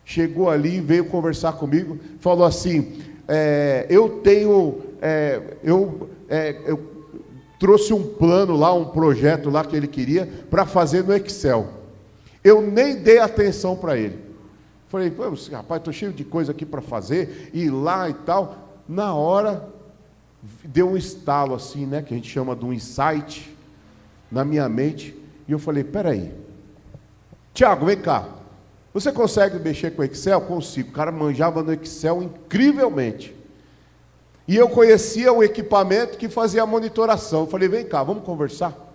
Chegou ali, veio conversar comigo, falou assim, eu trouxe um plano lá, um projeto lá que ele queria, para fazer no Excel. Eu nem dei atenção para ele. Falei, rapaz, estou cheio de coisa aqui para fazer, ir lá e tal. Na hora, deu um estalo assim, né, que a gente chama de um insight, na minha mente, e eu falei, peraí, Tiago, vem cá, você consegue mexer com o Excel? Consigo. O cara manjava no Excel incrivelmente. E eu conhecia o equipamento que fazia a monitoração. Eu falei, vem cá, vamos conversar?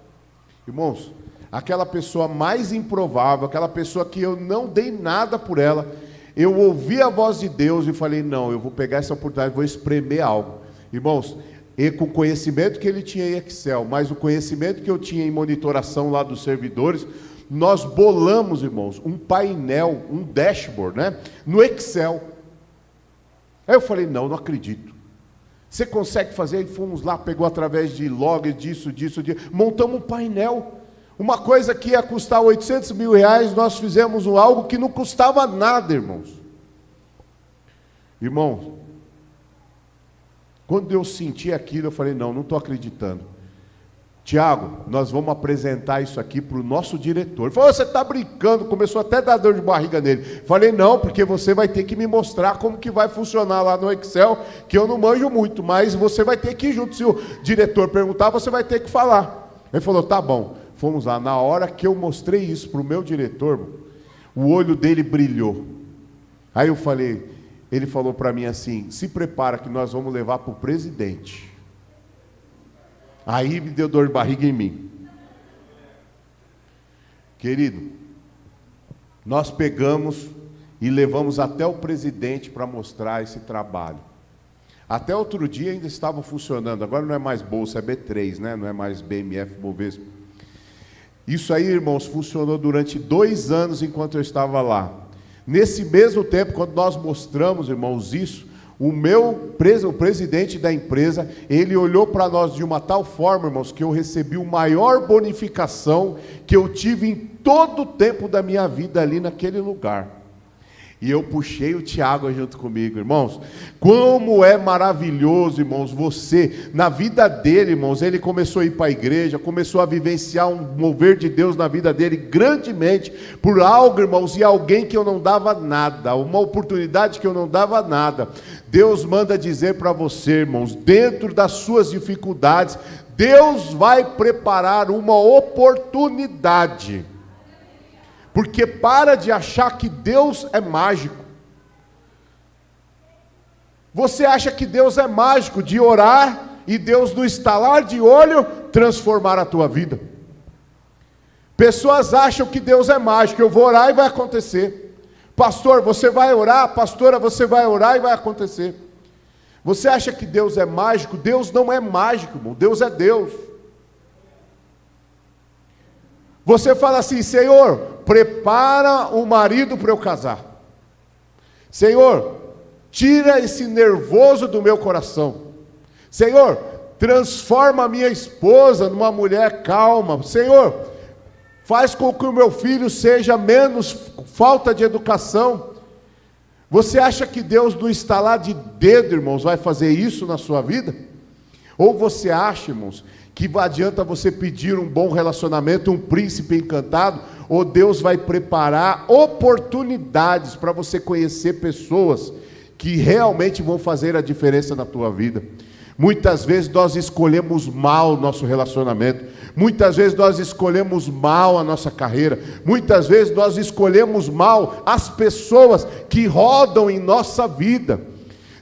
Irmãos, aquela pessoa mais improvável, aquela pessoa que eu não dei nada por ela, eu ouvi a voz de Deus e falei, não, eu vou pegar essa oportunidade, vou espremer algo. Irmãos, e com o conhecimento que ele tinha em Excel, mas o conhecimento que eu tinha em monitoração lá dos servidores, nós bolamos, irmãos, um painel, um dashboard, né, no Excel. Aí eu falei, não acredito. Você consegue fazer? E fomos lá, pegou através de log, disso, montamos um painel. Uma coisa que ia custar 800 mil reais, nós fizemos algo que não custava nada, irmãos. Irmãos, quando eu senti aquilo, eu falei, não estou acreditando. Tiago, nós vamos apresentar isso aqui para o nosso diretor. Ele falou, você está brincando, começou até a dar dor de barriga nele. Falei, não, porque você vai ter que me mostrar como que vai funcionar lá no Excel, que eu não manjo muito, mas você vai ter que ir junto. Se o diretor perguntar, você vai ter que falar. Ele falou, tá bom. Fomos lá. Na hora que eu mostrei isso para o meu diretor, o olho dele brilhou. Aí eu falei, ele falou para mim assim, se prepara que nós vamos levar para o presidente. Aí me deu dor de barriga em mim. Querido, nós pegamos e levamos até o presidente para mostrar esse trabalho. Até outro dia ainda estava funcionando, agora não é mais Bolsa, é B3, né? Não é mais BMF, Bovespa. Isso aí, irmãos, funcionou durante 2 anos enquanto eu estava lá. Nesse mesmo tempo, quando nós mostramos, irmãos, isso, o presidente da empresa, ele olhou para nós de uma tal forma, irmãos, que eu recebi a maior bonificação que eu tive em todo o tempo da minha vida ali naquele lugar. E eu puxei o Tiago junto comigo, irmãos. Como é maravilhoso, irmãos, você, na vida dele, irmãos, ele começou a ir para a igreja, começou a vivenciar um mover de Deus na vida dele grandemente, por algo, irmãos, e alguém que eu não dava nada, uma oportunidade que eu não dava nada. Deus manda dizer para você, irmãos, dentro das suas dificuldades, Deus vai preparar uma oportunidade. Porque para de achar que Deus é mágico. Você acha que Deus é mágico de orar e Deus, no estalar de olho, transformar a tua vida. Pessoas acham que Deus é mágico. Eu vou orar e vai acontecer. Pastor, você vai orar. Pastora, você vai orar e vai acontecer. Você acha que Deus é mágico? Deus não é mágico, irmão. Deus é Deus. Você fala assim: Senhor, prepara o marido para eu casar. Senhor, tira esse nervoso do meu coração. Senhor, transforma a minha esposa numa mulher calma. Senhor, faz com que o meu filho seja menos falta de educação. Você acha que Deus, no estalar de dedo, irmãos, vai fazer isso na sua vida? Ou você acha, irmãos, que adianta você pedir um bom relacionamento, um príncipe encantado, ou Deus vai preparar oportunidades para você conhecer pessoas que realmente vão fazer a diferença na tua vida? Muitas vezes nós escolhemos mal o nosso relacionamento, muitas vezes nós escolhemos mal a nossa carreira, muitas vezes nós escolhemos mal as pessoas que rodam em nossa vida.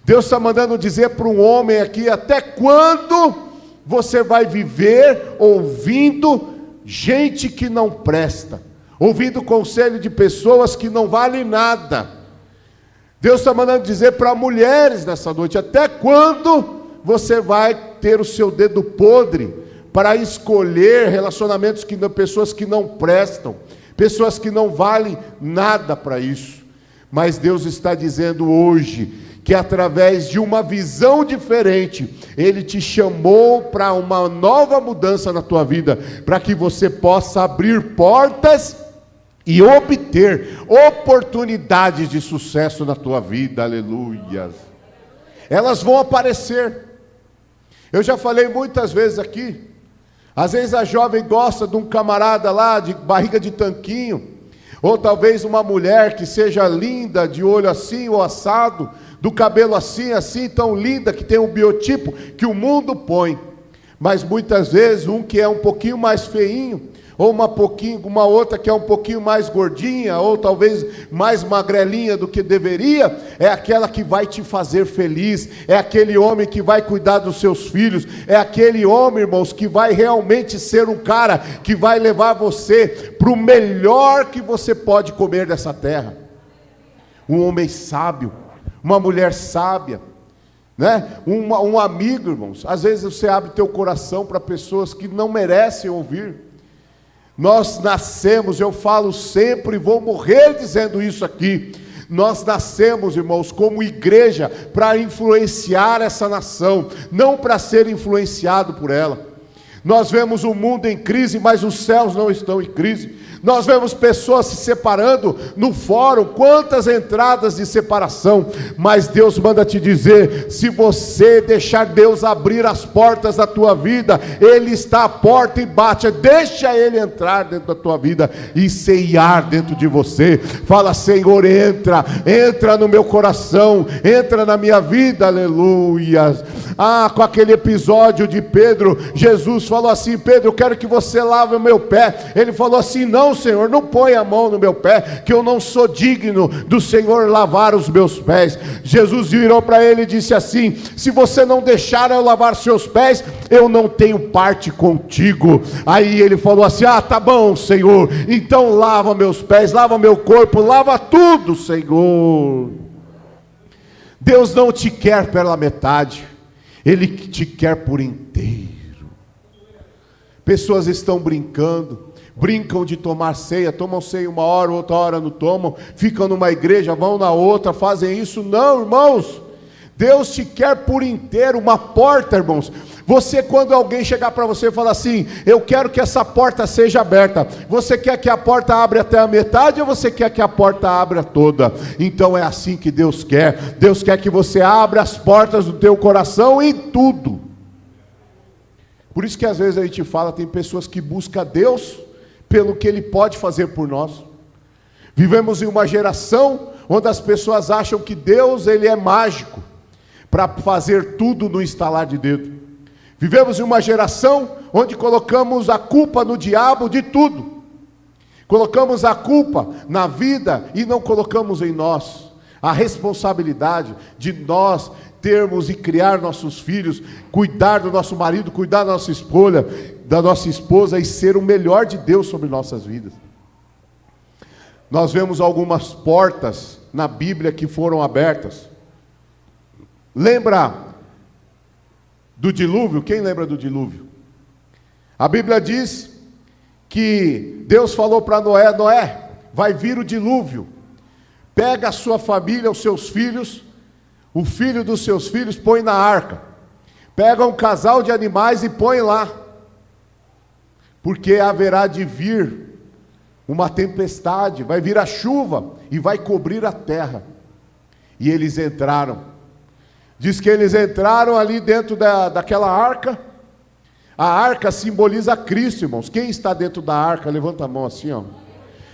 Deus está mandando dizer para um homem aqui: até quando você vai viver ouvindo gente que não presta, ouvindo conselho de pessoas que não valem nada? Deus está mandando dizer para mulheres nessa noite: até quando você vai ter o seu dedo podre para escolher relacionamentos pessoas que não prestam, pessoas que não valem nada para isso? Mas Deus está dizendo hoje que através de uma visão diferente, Ele te chamou para uma nova mudança na tua vida, para que você possa abrir portas e obter oportunidades de sucesso na tua vida. Aleluia. Elas vão aparecer. Eu já falei muitas vezes aqui, às vezes a jovem gosta de um camarada lá, de barriga de tanquinho, ou talvez uma mulher que seja linda, de olho assim ou assado, do cabelo assim, assim, tão linda, que tem um biotipo que o mundo põe. Mas muitas vezes um que é um pouquinho mais feinho, ou uma outra que é um pouquinho mais gordinha, ou talvez mais magrelinha do que deveria, é aquela que vai te fazer feliz, é aquele homem que vai cuidar dos seus filhos, é aquele homem, irmãos, que vai realmente ser um cara que vai levar você para o melhor que você pode comer dessa terra. Um homem sábio, uma mulher sábia, né? Um amigo, irmãos. Às vezes você abre teu coração para pessoas que não merecem ouvir. Nós nascemos, eu falo sempre, vou morrer dizendo isso aqui, nós nascemos, irmãos, como igreja, para influenciar essa nação, não para ser influenciado por ela. Nós vemos o mundo em crise, mas os céus não estão em crise. Nós vemos pessoas se separando no fórum, quantas entradas de separação, mas Deus manda te dizer: se você deixar Deus abrir as portas da tua vida, Ele está à porta e bate, deixa Ele entrar dentro da tua vida e ceiar dentro de você. Fala: Senhor, entra no meu coração, entra na minha vida. Aleluia. Com aquele episódio de Pedro, Jesus falou assim: Pedro, eu quero que você lave o meu pé. Ele falou assim: não, Senhor, não põe a mão no meu pé, que eu não sou digno do Senhor lavar os meus pés. Jesus virou para ele e disse assim: se você não deixar eu lavar seus pés, eu não tenho parte contigo. Aí ele falou assim: tá bom, Senhor, então lava meus pés, lava meu corpo, lava tudo, Senhor. Deus não te quer pela metade, Ele te quer por inteiro. Pessoas estão brincam de tomar ceia, tomam ceia uma hora, outra hora não tomam, ficam numa igreja, vão na outra, fazem isso. Não, irmãos, Deus te quer por inteiro. Uma porta, irmãos, você, quando alguém chegar para você e falar assim: eu quero que essa porta seja aberta, você quer que a porta abra até a metade, ou você quer que a porta abra toda? Então é assim que Deus quer. Deus quer que você abra as portas do teu coração em tudo. Por isso que às vezes a gente fala, tem pessoas que buscam Deus pelo que Ele pode fazer por nós. Vivemos em uma geração onde as pessoas acham que Deus, Ele é mágico, para fazer tudo no estalar de dedo. Vivemos em uma geração onde colocamos a culpa no diabo de tudo. Colocamos a culpa na vida e não colocamos em nós. a responsabilidade de nós termos e criar nossos filhos, cuidar do nosso marido, cuidar da nossa esposa e ser o melhor de Deus sobre nossas vidas. Nós vemos algumas portas na Bíblia que foram abertas. Lembra do dilúvio? Quem lembra do dilúvio? A Bíblia diz que Deus falou para Noé: Noé, vai vir o dilúvio, pega a sua família, os seus filhos, o filho dos seus filhos, põe na arca, pega um casal de animais e põe lá, porque haverá de vir uma tempestade, vai vir a chuva e vai cobrir a terra. E eles entraram. Diz que eles entraram ali dentro daquela arca. A arca simboliza Cristo, irmãos. Quem está dentro da arca? Levanta a mão assim, ó.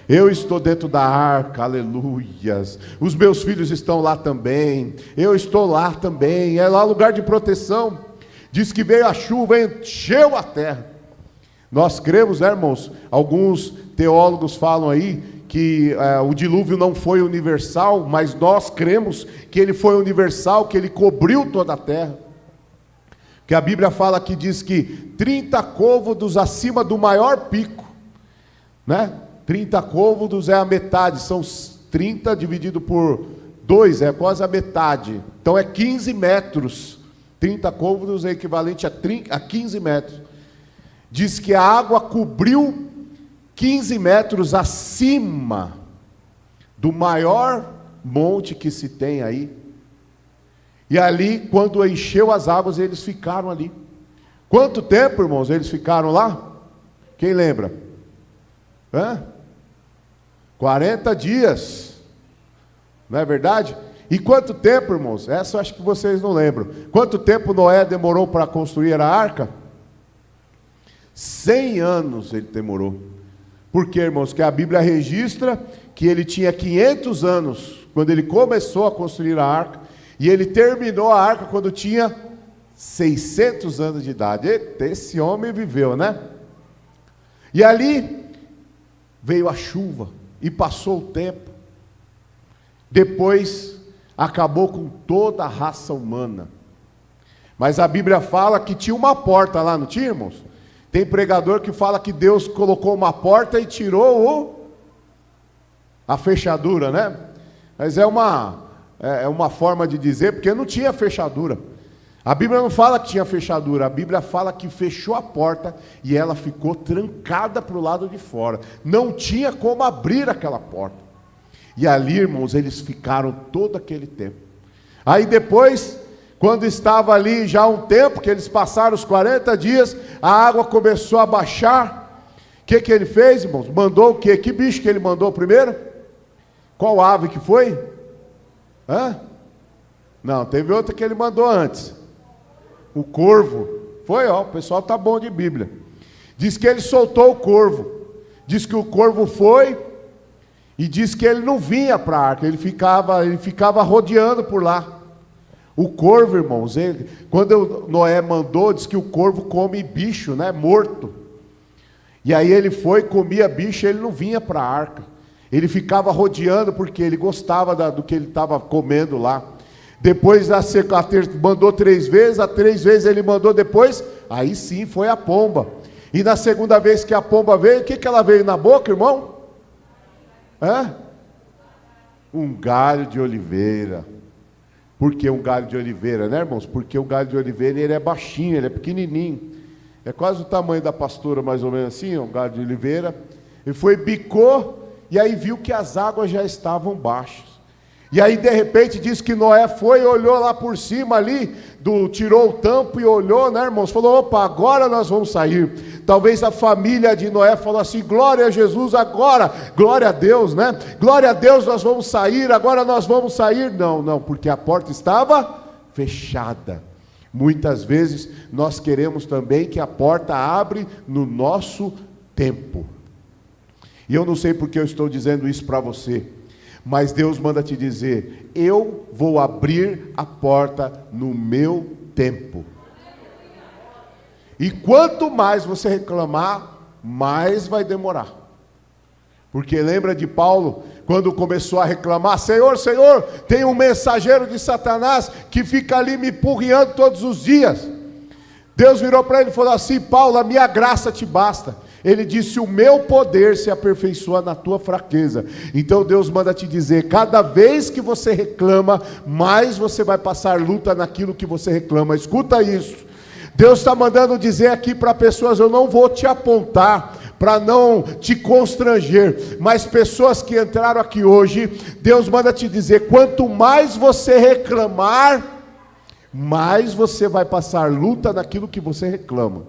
Eu estou dentro da arca, aleluias. Os meus filhos estão lá também. Eu estou lá também. É lá lugar de proteção. Diz que veio a chuva, encheu a terra. Nós cremos, né, irmãos? Alguns teólogos falam aí que o dilúvio não foi universal, mas nós cremos que ele foi universal, que ele cobriu toda a terra. Que a Bíblia fala que diz que 30 côvados acima do maior pico, né? 30 côvados é a metade, são 30 dividido por 2, é quase a metade. Então é 15 metros. 30 côvados é equivalente a 15 metros. Diz que a água cobriu 15 metros acima do maior monte que se tem aí. E ali, quando encheu as águas, eles ficaram ali. Quanto tempo, irmãos, eles ficaram lá? Quem lembra? 40 dias. Não é verdade? E quanto tempo, irmãos? Essa eu acho que vocês não lembram. Quanto tempo Noé demorou para construir a arca? 100 anos ele demorou. Por quê, irmãos? Que a Bíblia registra que ele tinha 500 anos quando ele começou a construir a arca, e ele terminou a arca quando tinha 600 anos de idade. Eita, esse homem viveu, né? E ali veio a chuva e passou o tempo. Depois acabou com toda a raça humana. Mas a Bíblia fala que tinha uma porta lá, não tinha, irmãos? Tem pregador que fala que Deus colocou uma porta e tirou a fechadura, né? Mas é uma forma de dizer, porque não tinha fechadura. A Bíblia não fala que tinha fechadura, a Bíblia fala que fechou a porta e ela ficou trancada para o lado de fora. Não tinha como abrir aquela porta. E ali, irmãos, eles ficaram todo aquele tempo. Aí depois, quando estava ali já um tempo, que eles passaram os 40 dias, a água começou a baixar. O que ele fez, irmãos? Mandou o quê? Que bicho que ele mandou primeiro? Qual ave que foi? Não, teve outra que ele mandou antes. O corvo. Foi, ó, o pessoal tá bom de Bíblia. Diz que ele soltou o corvo. Diz que o corvo foi e diz que ele não vinha para a arca, ele ficava rodeando por lá. O corvo, irmãos, quando Noé mandou, diz que o corvo come bicho, né, morto. E aí ele foi, comia bicho, ele não vinha para a arca. Ele ficava rodeando porque ele gostava do que ele estava comendo lá. Depois mandou 3 vezes, a 3 vezes ele mandou depois, aí sim foi a pomba. E na segunda vez que a pomba veio, o que ela veio na boca, irmão? Um galho de oliveira. Por que um galho de oliveira, né, irmãos? Porque o galho de oliveira ele é baixinho, ele é pequenininho. É quase o tamanho da pastora, mais ou menos assim, um galho de oliveira. Ele foi, bicou, e aí viu que as águas já estavam baixas. E aí, de repente, diz que Noé foi e olhou lá por cima ali, tirou o tampo e olhou, né, irmãos? Falou, opa, agora nós vamos sair. Talvez a família de Noé falou assim, glória a Jesus agora, glória a Deus, né? Glória a Deus, nós vamos sair, agora nós vamos sair. Não, porque a porta estava fechada. Muitas vezes nós queremos também que a porta abre no nosso tempo. E eu não sei porque eu estou dizendo isso para você, mas Deus manda te dizer, eu vou abrir a porta no meu tempo. E quanto mais você reclamar, mais vai demorar. Porque lembra de Paulo, quando começou a reclamar: Senhor, Senhor, tem um mensageiro de Satanás que fica ali me empurrando todos os dias. Deus virou para ele e falou assim: Paulo, a minha graça te basta. Ele disse: o meu poder se aperfeiçoa na tua fraqueza. Então Deus manda te dizer: cada vez que você reclama, mais você vai passar luta naquilo que você reclama. Escuta isso. Deus está mandando dizer aqui para pessoas: eu não vou te apontar para não te constranger, mas pessoas que entraram aqui hoje, Deus manda te dizer: quanto mais você reclamar, mais você vai passar luta naquilo que você reclama.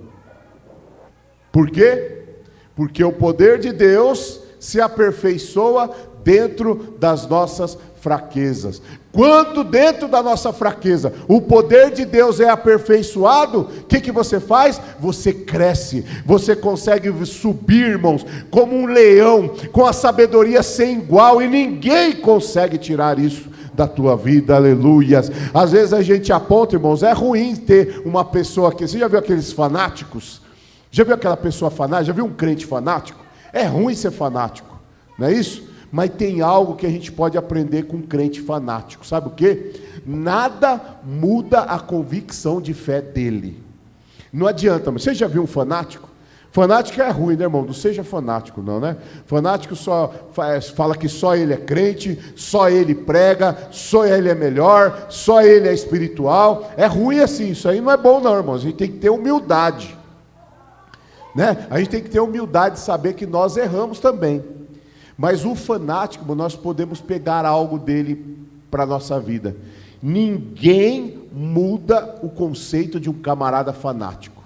Por quê? Porque o poder de Deus se aperfeiçoa dentro das nossas fraquezas. Quando dentro da nossa fraqueza o poder de Deus é aperfeiçoado, o que você faz? Você cresce, você consegue subir, irmãos, como um leão, com a sabedoria sem igual, e ninguém consegue tirar isso da tua vida, aleluias. Às vezes a gente aponta, irmãos, é ruim ter uma pessoa que, você já viu aqueles fanáticos? Já viu aquela pessoa fanática? Já viu um crente fanático? É ruim ser fanático, não é isso? Mas tem algo que a gente pode aprender com um crente fanático. Sabe o quê? Nada muda a convicção de fé dele. Não adianta, mas você já viu um fanático? Fanático é ruim, né, irmão? Não seja fanático, não, né? Fanático só fala que só ele é crente, só ele prega, só ele é melhor, só ele é espiritual. É ruim assim, isso aí não é bom, não, irmãos. A gente tem que ter humildade. Né? A gente tem que ter humildade de saber que nós erramos também. Mas o fanático, nós podemos pegar algo dele para a nossa vida. Ninguém muda o conceito de um camarada fanático.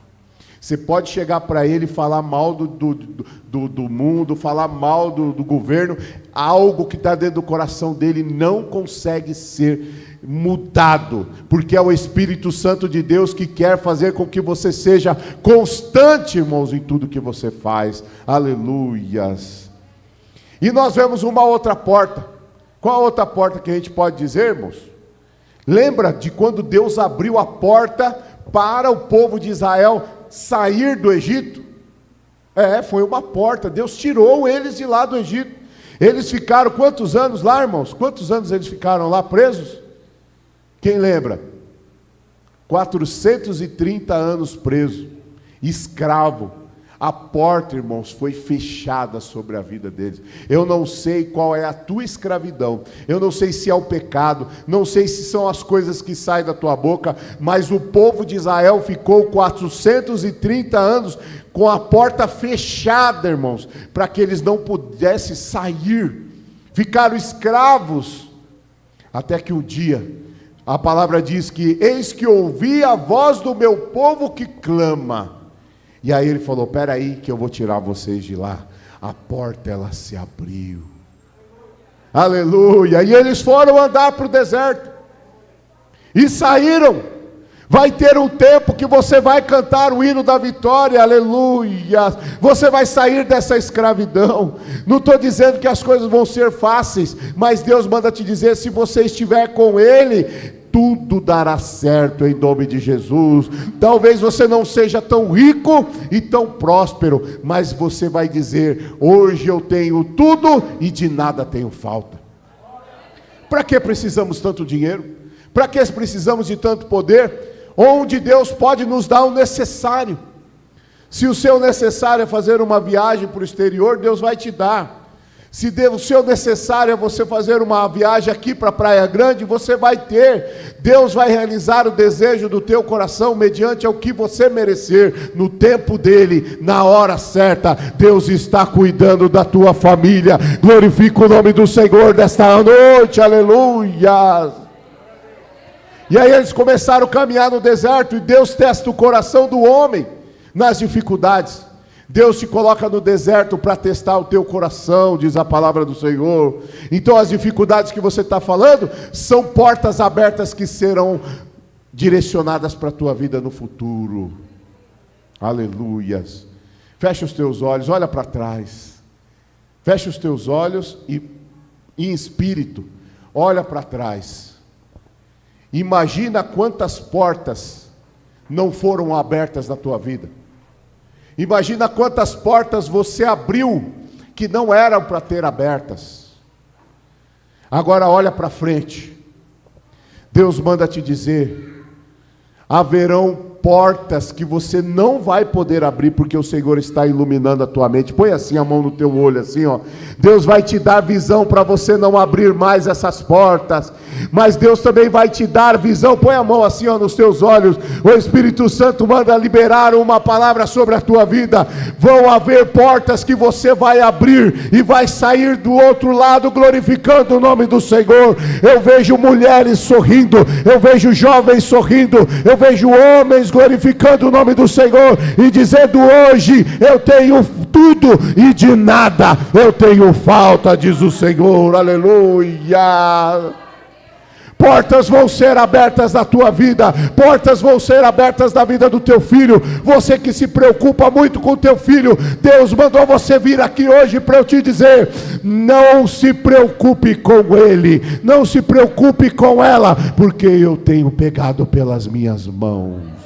Você pode chegar para ele e falar mal do mundo, falar mal do governo, algo que está dentro do coração dele não consegue ser mudado, porque é o Espírito Santo de Deus que quer fazer com que você seja constante, irmãos, em tudo que você faz. Aleluias. E nós vemos uma outra porta. Qual a outra porta que a gente pode dizer, irmãos? Lembra de quando Deus abriu a porta para o povo de Israel sair do Egito? Foi uma porta. Deus tirou eles de lá do Egito. Eles ficaram quantos anos lá, irmãos? Quantos anos eles ficaram lá presos? Quem lembra? 430 anos preso, escravo. A porta, irmãos, foi fechada sobre a vida deles. Eu não sei qual é a tua escravidão, eu não sei se é o pecado, não sei se são as coisas que saem da tua boca, mas o povo de Israel ficou 430 anos com a porta fechada, irmãos, para que eles não pudessem sair. Ficaram escravos, até que um dia, a palavra diz que: eis que ouvi a voz do meu povo que clama. E aí ele falou: espera aí que eu vou tirar vocês de lá. A porta, ela se abriu. Aleluia. E eles foram andar para o deserto. E saíram. Vai ter um tempo que você vai cantar o hino da vitória. Aleluia. Você vai sair dessa escravidão. Não estou dizendo que as coisas vão ser fáceis, mas Deus manda te dizer: se você estiver com Ele, tudo dará certo em nome de Jesus. Talvez você não seja tão rico e tão próspero, mas você vai dizer: hoje eu tenho tudo e de nada tenho falta. Para que precisamos tanto dinheiro? Para que precisamos de tanto poder? Onde Deus pode nos dar o necessário. Se o seu necessário é fazer uma viagem para o exterior, Deus vai te dar. Se o seu necessário é você fazer uma viagem aqui para a Praia Grande, você vai ter. Deus vai realizar o desejo do teu coração mediante ao que você merecer, no tempo dele, na hora certa. Deus está cuidando da tua família. Glorifica o nome do Senhor desta noite, aleluia. E aí eles começaram a caminhar no deserto, e Deus testa o coração do homem nas dificuldades. Deus te coloca no deserto para testar o teu coração, diz a palavra do Senhor. Então as dificuldades que você está falando são portas abertas que serão direcionadas para a tua vida no futuro. Aleluias. Fecha os teus olhos, olha para trás. Fecha os teus olhos e em espírito, olha para trás. Imagina quantas portas não foram abertas na tua vida. Imagina quantas portas você abriu que não eram para ter abertas. Agora olha para frente. Deus manda te dizer: haverão portas que você não vai poder abrir, porque o Senhor está iluminando a tua mente. Põe assim a mão no teu olho, assim, ó. Deus vai te dar visão para você não abrir mais essas portas, mas Deus também vai te dar visão. Põe a mão assim, ó, nos teus olhos. O Espírito Santo manda liberar uma palavra sobre a tua vida. Vão haver portas que você vai abrir e vai sair do outro lado glorificando o nome do Senhor. Eu vejo mulheres sorrindo, eu vejo jovens sorrindo, eu vejo homens glorificando o nome do Senhor e dizendo: hoje eu tenho tudo e de nada eu tenho falta, diz o Senhor. Aleluia. Portas vão ser abertas na tua vida, portas vão ser abertas na vida do teu filho. Você que se preocupa muito com o teu filho, Deus mandou você vir aqui hoje para eu te dizer: não se preocupe com ele, não se preocupe com ela, porque eu tenho pegado pelas minhas mãos.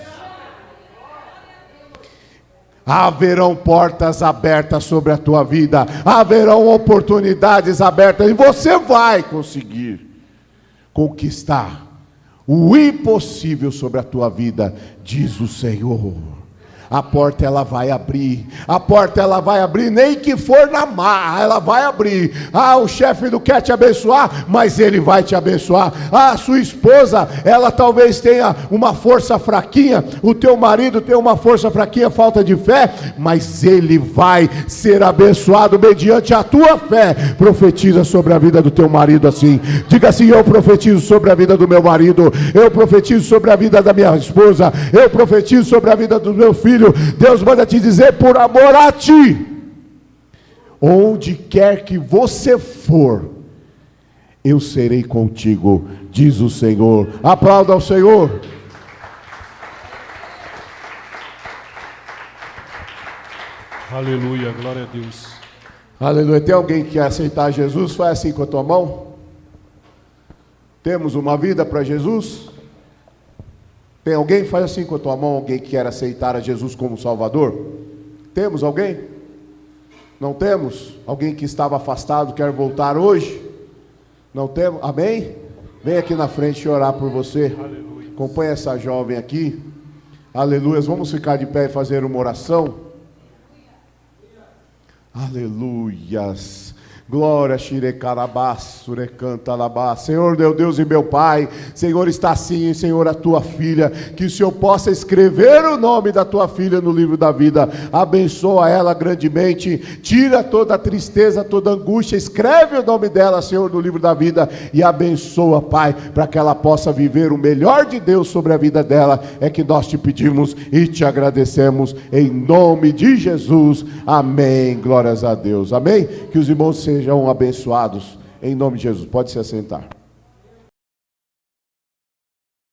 Haverão portas abertas sobre a tua vida, haverão oportunidades abertas, e você vai conseguir conquistar o impossível sobre a tua vida, diz o Senhor. A porta ela vai abrir, a porta ela vai abrir, nem que for na marra, ela vai abrir. O chefe não quer te abençoar, mas ele vai te abençoar. A sua esposa, ela talvez tenha uma força fraquinha, o teu marido tem uma força fraquinha, falta de fé, mas ele vai ser abençoado mediante a tua fé. Profetiza sobre a vida do teu marido assim, diga assim: eu profetizo sobre a vida do meu marido, eu profetizo sobre a vida da minha esposa, eu profetizo sobre a vida do meu filho. Deus manda te dizer: por amor a ti, onde quer que você for, eu serei contigo, diz o Senhor. Aplauda ao Senhor. Aleluia, glória a Deus. Aleluia. Tem alguém que quer aceitar Jesus? Faz assim com a tua mão. Temos uma vida para Jesus? Tem alguém? Faz assim com a tua mão. Alguém que quer aceitar a Jesus como Salvador? Temos alguém? Não temos? Alguém que estava afastado quer voltar hoje? Não temos? Amém? Vem aqui na frente orar por você. Aleluia. Acompanha essa jovem aqui. Aleluia. Vamos ficar de pé e fazer uma oração. Aleluias. Glória, Senhor, meu Deus e meu Pai, Senhor, está assim, Senhor, a tua filha, que o Senhor possa escrever o nome da tua filha no livro da vida. Abençoa ela grandemente, tira toda a tristeza, toda a angústia, escreve o nome dela, Senhor, no livro da vida, e abençoa, Pai, para que ela possa viver o melhor de Deus sobre a vida dela. É que nós te pedimos e te agradecemos, em nome de Jesus, amém. Glórias a Deus, amém. Que os irmãos sejam abençoados, em nome de Jesus. Pode se assentar.